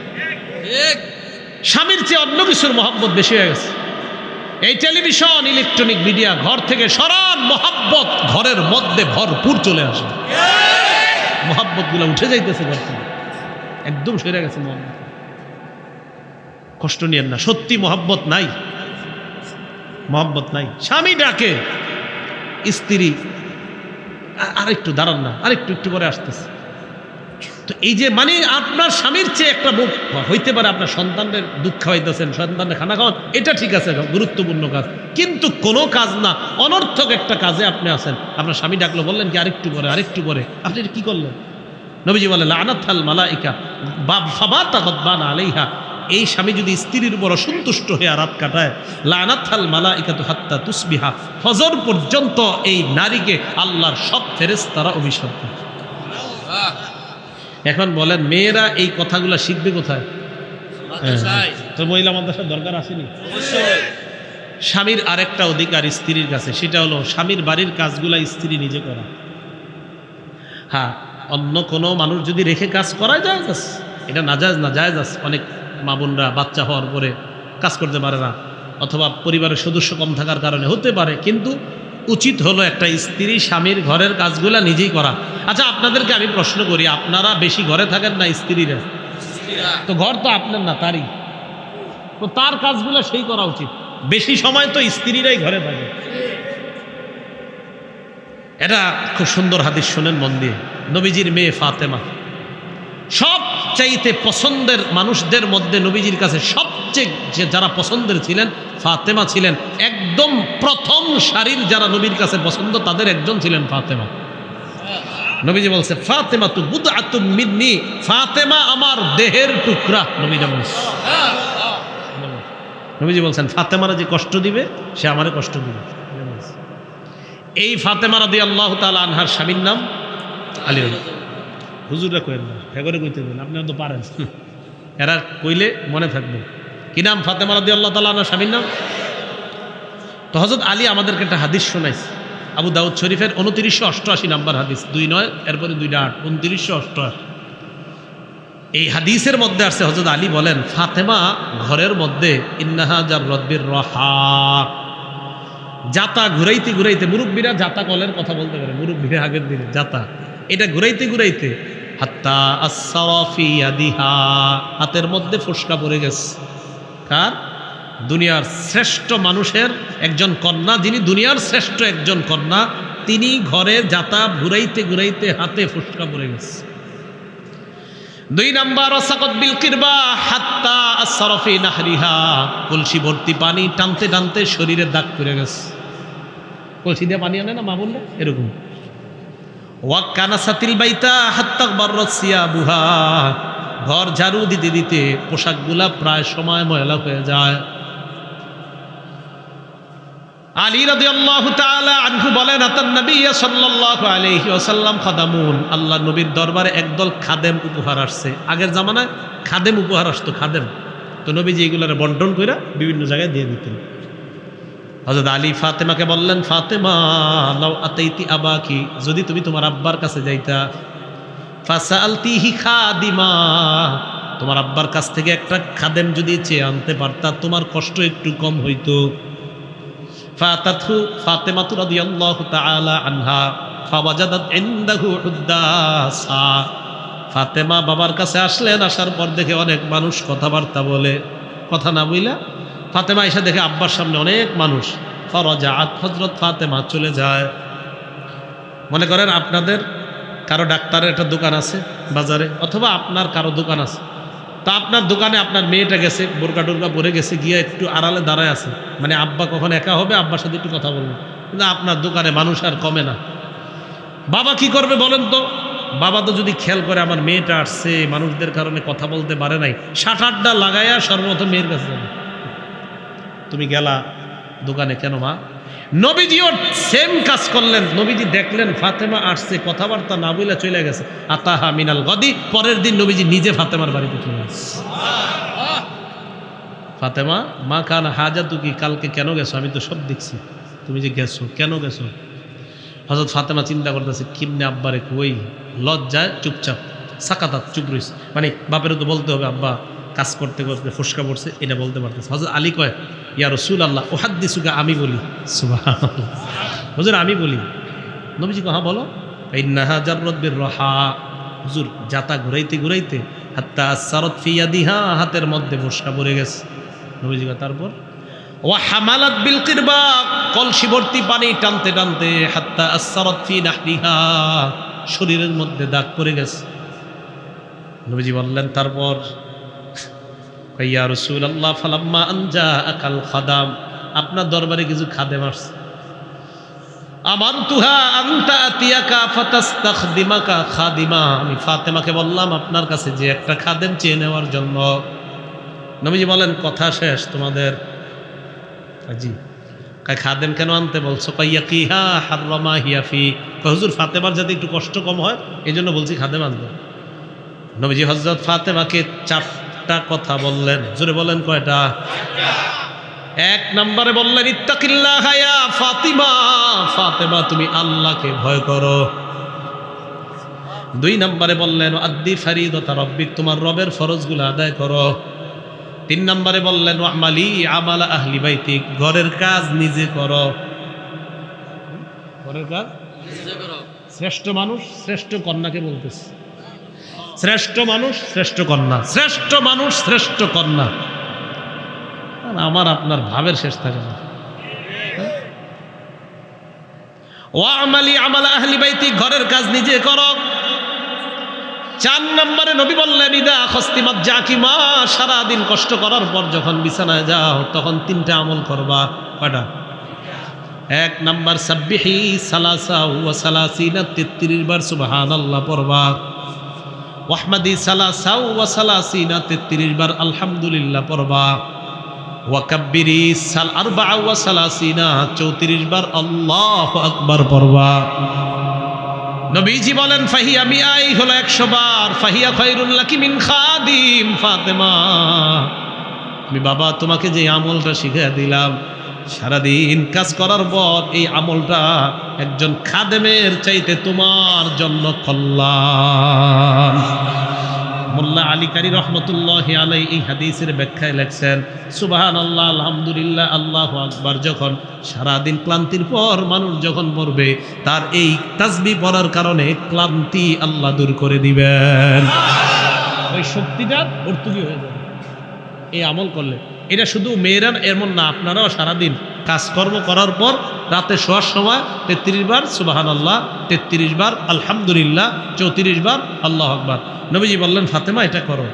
স্বামীর চেয়ে অন্য কিছুর মহব্বত বেশি হয়ে গেছে। এই টেলিভিশন, ইলেকট্রনিক মিডিয়া ঘর থেকে সরান, মহব্বত ঘরের মধ্যে ভরপুর চলে আসে, মহব্বত গুলা উঠে যাইতেছে ঘর থেকে, একদম সরে গেছে মহব্বত। কষ্ট নিয়েন না, সত্যি মহব্বত নাই, মহব্বত নাই। স্বামী ডাকে, স্ত্রী আরেকটু দাঁড়ান না, আরেকটু একটু করে আসতেছে। তো এই যে মানে আপনার স্বামীর চেয়ে একটা মুখ হইতে পারে, আপনার সন্তানদের দুধ খাওয়াইতেছেন, সন্তানদের খানা খাওয়ান, এটা ঠিক আছে, গুরুত্বপূর্ণ কাজ, কিন্তু কোনো কাজ না, অনর্থক একটা কাজে আপনি আছেন। আপনার স্বামী ডাকলো, বললেন কি আরেকটু করে, আরেকটু করে, আপনি এটা কি করলেন? নবীজি বলেন লানাতাল মালাইকা ফাবাতা গাদবান আলাইহা, এই স্বামী যদি স্ত্রীর উপর অসন্তুষ্ট হয়ে রাত কাটায়, লানাতাল মালাইকাতু হাত্তা তুসবিহা, ফজর পর্যন্ত এই নারীকে আল্লাহর সব ফেরেশতারা অভিশাপ দেয়। এখন বলেন মেয়েরা এই কথাগুলো শিখবে কোথায়? তো মহিলা মাদ্রাসার দরকার আসেনি? স্বামীর আরেকটা অধিকার স্ত্রীর কাছে, সেটা হলো স্বামীর বাড়ির কাজগুলা স্ত্রী নিজে করা। হ্যাঁ, অন্য কোনো মানুষ যদি রেখে কাজ করা যায়, এটা নাজায়েজ না, জায়েজ আছে। অনেক মা বোনরা বাচ্চা হওয়ার পরে কাজ করতে পারে না, অথবা পরিবারের সদস্য কম থাকার কারণে হতে পারে, কিন্তু উচিত হলো একটা স্ত্রী স্বামীর ঘরের কাজগুলা নিজেই করা। আচ্ছা আপনাদেরকে আমি প্রশ্ন করি, আপনারা বেশি ঘরে থাকেন না স্ত্রীরা? তো ঘর তো আপনার না, তারই তো, তার কাজগুলো সেই করা উচিত। বেশি সময় তো স্ত্রীরাই ঘরে থাকে। এটা খুব সুন্দর হাদিস, শোনেন মন দিয়ে। নবীজির মেয়ে ফাতেমা সবচাইতে পছন্দের মানুষদের মধ্যে, নবীজির কাছে সবচেয়ে যারা পছন্দের ছিলেন ফাতেমা ছিলেন। একদম প্রথম সারির যারা নবীর কাছে পছন্দ তাদের একজন ছিলেন ফাতেমা। নবীজি বলছে ফাতেমা তু বুদআতুম মিন্নি, ফাতেমা আমার দেহের টুকরা। নবীজি বলছেন ফাতেমারা যে কষ্ট দিবে সে আমারে কষ্ট দিবে। এই ফাতেমা রাদিয়াল্লাহু তাআলা আনহার স্বামীর নাম আলী। হুজুররা কইেন না, হেগরে কইতে দেন, আপনারা তো পারেন, এরা কইলে মনে থাকবে। কি নাম? ফাতেমা রাদিয়াল্লাহু তাআলা আনহার স্বামীর নাম। তো হযরত আলী আমাদেরকে একটা হাদিস শোনাইছে, আবু দাউদ শরীফের 2988 নম্বর হাদিস, 29 এরপরে 28 2988। এই হাদিসের মধ্যে আসছে হযরত আলী বলেন ফাতেমা ঘরের মধ্যে ইন্নাহা জাররাবির রাহা, জাতা ঘুরাইতে ঘুরাইতে, মুরব্বীরা জাতা কলের কথা বলতে পারে, মুরব্বীরা আগের দিনে জাতা, এটা ঘুরাইতে ঘুরাইতে হাত্তা আসসারা ফি ইয়াদিহা, হাতের মধ্যে ফোসকা পড়ে গেছে। কার? দুনিয়ার শ্রেষ্ঠ মানুষের একজন কন্যা, যিনি দুনিয়ার শ্রেষ্ঠ একজন কন্যা, তিনি ঘরে জাতা ঘুরাইতে ঘুরাইতে হাতে ফোসকা পড়ে গেছে। 2 নাম্বার ওয়াসাকাত বিল কিরবা হাত্তা আসসারা ফি নাহরিহা, কলসি ভর্তি পানি টানতে টানতে শরীরে দাগ পড়ে গেছে। কলসি দিয়ে পানি আনে না মা বললে, এরকম। ওয়া কানাসাতিল বাইতা হাত্তা বাররাত সিয়াবুহা, ঘর ঝাড়ু দিতে দিতে পোশাকগুলা প্রায় সময় ময়লা হয়ে যায়। আলী রাদিয়াল্লাহু তাআলা আনহু বলেন আতান নবী সাল্লাল্লাহু আলাইহি ওয়াসাল্লাম খাদামুন, আল্লাহ নবীর দরবারে একদল খাদেম উপহার আসছে। আগের জামানায় খাদেম উপহার আসতো, খাদেম। তো নবীজি এগুলারে বন্টন কইরা বিভিন্ন জায়গায় দিয়ে দিতেন। হযরত আলী ফাতেমাকে বললেন, ফাতেমা লাউ আতাইতি আবাকি, যদি তুমি তোমার আব্বার কাছে যাইতা, ফাসালতিহি খাদিমা, তোমার আব্বার কাছ থেকে একটা খাদেম যদি চেয়ে আনতে পারতা, তোমার কষ্ট একটু কম হইতো। ফাতাতহু ফাতেমাতু রাদিয়াল্লাহু তাআলা আনহা ফাওয়াজাদাত ইনদাহু উদ্দাসা, ফাতেমা বাবার কাছে আসলেন, আসার পর দেখে অনেক মানুষ কথাবার্তা বলে, কথা না বইলা ফাতেমা এসে দেখে আব্বার সামনে অনেক মানুষ। ফারাজাআত, হযরত ফাতেমা চলে যায়। মনে করেন আপনাদের কারো ডাক্তারের একটা দোকান আছে বাজারে, অথবা আপনার কারো দোকান আছে, তা আপনার দোকানে আপনার মেয়েটা গেছে, বোরকা টোরকা পরে গেছে, গিয়ে একটু আড়ালে দাঁড়ায় আছে, মানে আব্বা কখন একা হবে, আব্বার সাথে একটু কথা বলবো, কিন্তু আপনার দোকানে মানুষ আর কমে না। বাবা কি করবে বলেন তো? বাবা তো যদি খেয়াল করে আমার মেয়েটা আসছে, মানুষদের কারণে কথা বলতে পারে নাই, শাটারটা লাগাইয়া সর্বপ্রথম মেয়ের কাছে যাবে। তুমি গেলা দোকানে কেন মা? নবীজিও সেম কাজ করলেন। নবীজি দেখলেন ফাতেমা আসছে, কথাবার্তা না বইলা চলে গেছে। আতাহা মিনাল গদি, পরের দিন নবীজি নিজে ফাতেমার বাড়িতে চলে গেছে। ফাতেমা, মা কান হাজাতু কি, কালকে কেন গেছো? আমি তো সব দেখছি, তুমি যে গেছো, কেন গেছো? হযরত ফাতেমা চিন্তা করতেছে কিমনে আব্বারে কই, লজ্জায় চুপচাপ সাকাতাত, চুপ রইছে, মানে বাপেরও তো বলতে হবে আব্বা কাজ করতে করতে ফুসকা পড়ছে, এটা বলতে পারতেছে। হযরত আলী কয়, ইয়া রাসূলুল্লাহ উহাদ্দিসুকা, আমি বলি। সুবহানাল্লাহ, হুজুর আমি বলি। নবীজি কয়, হ্যাঁ বলো। ইন্নাহা জাররাত বিররাহা, হুজুর জাতা ঘুরাইতে ঘুরাইতে হাত্তা আসসারাত ফি ইয়াদিহা, হাতের মধ্যে ফুসকা পড়ে গেছে। নবীজি কয়, তারপর? ওয়া হামালাত বিল কিরবা, কলসি ভর্তি পানি টানতে টানতে হাত্তা আসসারাত ফি নাহরিহা, শরীরের মধ্যে দাগ পড়ে গেছে। নবীজি বললেন, তারপর? ইয়া রাসূলুল্লাহ ফালাম্মা আনজা আকাল খাদাম, আপনার দরবারে কিছু খাদেম আসছে। আমার তুহা আনতা আতিয়াকা ফাতাস্তাখদিমাকা খাদিমা, আমি ফাতেমাকে বললাম আপনার কাছে যে একটা খাদেম চেয়ে নেওয়ার জন্য। নবীজি বলেন, কথা শেষ তোমাদের? জি। খাদেম কেন আনতে বলছো? কাইয়া কিহা হাররামা হিয়াফি, হুজুর ফাতেমার যাতে একটু কষ্ট কম হয় এই জন্য বলছি খাদেম আনতে। নবীজি হযরত ফাতেমাকে চারটা কথা বললেন। জোরে বলেন, কয়টা? এক নম্বরে বললেন, ইত্তাকিল্লাহ ইয়া ফাতিমা, ফাতেমা তুমি আল্লাহকে ভয় করো। দুই নম্বরে বললেন, আদ্দি ফারিদাতা রাব্বিক, তোমার রবের ফরজগুলো আদায় করো। তিন নম্বরে বললেন, ওয়ামালি আমালা আহলি বাইতিক, ঘরের কাজ নিজে করো। ঘরের কাজ নিজে করো। শ্রেষ্ঠ মানুষ শ্রেষ্ঠ কন্যাকে বলতেছে, শ্রেষ্ঠ মানুষ শ্রেষ্ঠ কন্যা, শ্রেষ্ঠ মানুষ শ্রেষ্ঠ কন্যা। আমার আপনার ভাবের শেষ থাকে না। ওয়ামালি আমালা আহলি বাইতিক, ঘরের কাজ নিজে করো। চার নম্বরে নবী বললেন, ইদা খস্তিমাত জাকিমা, সারাদিন কষ্ট করার পর যখন বিছানায় যাও তখন তিনটা আমল করবা। কয়টা? এক নাম্বার, সাব্বিহি সালাসা ওয়া সালাসিনা, 33 বার সুবহানাল্লাহ পড়বা। ওয়াহমাদি সালাসা ওয়া সালাসিনা, 33 বার আলহামদুলিল্লাহ পড়বা। ওয়া কাব্বিরি আরবা ওয়া সালাসিনা, 34 বার আল্লাহু আকবার পড়বা। নবীজি বলেন, ফাহিয়া মিআই, হলো 100 বার। ফাহিয়া খায়রুল লাকি মিন খাদিম, ফাতেমা আমি বাবা তোমাকে যে আমলটা শিখিয়ে দিলাম, সারাদিন কাজ করার পর এই আমলটা একজন খাদেমের চাইতে তোমার জন্য কল্যাণ। মোল্লা আলী কারি রহমতুল্লাহি আলাইহি এই হাদিসের ব্যাখ্যায় লেখছেন, সুবহানাল্লাহ আলহামদুলিল্লাহ আল্লাহু আকবার যখন সারাদিন ক্লান্তির পর মানুষ যখন মরবে, তার এই তাসবিহ পড়ার কারণে ক্লান্তি আল্লাহ দূর করে দিবেন, ওই শক্তিটা ভর্তুকি হয়ে যাবে এই আমল করলে। এটা শুধু মেয়েরা এমন না, আপনারাও সারাদিন কাজকর্ম করার পর রাতে শোয়ার সময় 33 বার সুবহানাল্লাহ, 33 বার আলহামদুলিল্লাহ, 34 বার আল্লাহু আকবার। নবীজি বললেন, ফাতেমা এটা করো।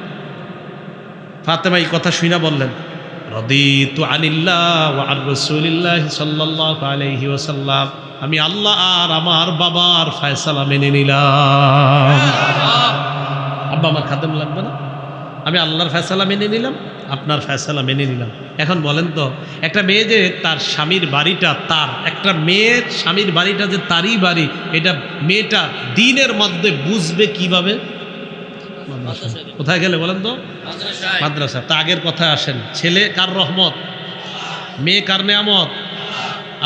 ফাতেমা এই কথা শুনে বললেন, রাদিতু আনিল্লাহ ওয়া আর রাসূলিল্লাহ সাল্লাল্লাহু আলাইহি ওয়াসাল্লাম, আমি আল্লাহ আর আমার বাবার ফয়সালা মেনে নিলাম। আব্বা আমার খাদেম লাগবে না, আমি আল্লাহর ফয়সালা মেনে নিলাম, আপনার ফয়সালা মেনে নিলাম। এখন বলেন তো, একটা মেয়ে যে তার স্বামীর বাড়িটা তার, একটা মেয়ের স্বামীর বাড়িটা যে তারই বাড়ি, এটা মেয়েটা দিনের মধ্যে বুঝবে কিভাবে? কোথায় গেলে বলেন তো? মাদ্রাসা। তা আগের কথায় আসেন, ছেলে কার রহমত, মেয়ে কার নেয়ামত?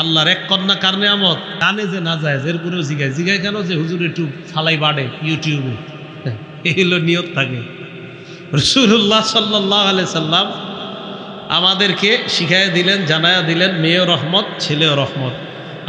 আল্লাহর এক কন্যা কার নিয়ামত, কানে যে না যায় এরপরেও জিগায় জিগায় কেন যে হুজুর একটু ফালাই বাড়ে ইউটিউবে, এই হলো নিয়ত থাকে। রাসূলুল্লাহ সাল্লাল্লাহু আলাইহি সাল্লাম আমাদেরকে শিখাইয়া দিলেন, জানায়া দিলেন মেয়েও রহমত ছেলেও রহমত।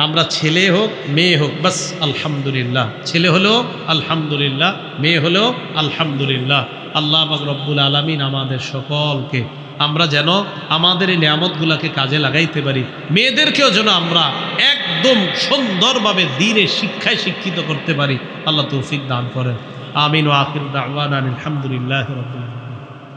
আমরা ছেলে হোক মেয়ে হোক বাস আলহামদুলিল্লাহ, ছেলে হলো আলহামদুলিল্লাহ, মেয়ে হলো আলহামদুলিল্লাহ। আল্লাহ পাক রব্বুল আলামিন আমাদের সকলকে আমরা যেন আমাদের এই নিয়ামতগুলোকে কাজে লাগাইতে পারি, মেয়েদেরকেও যেন আমরা একদম সুন্দরভাবে দ্বীনের শিক্ষায় শিক্ষিত করতে পারি। আল্লাহ তৌফিক দান করেন। আমিন ওয়া আখির দাওয়ানা আলহামদুলিল্লাহি রাব্বিল আলামিন।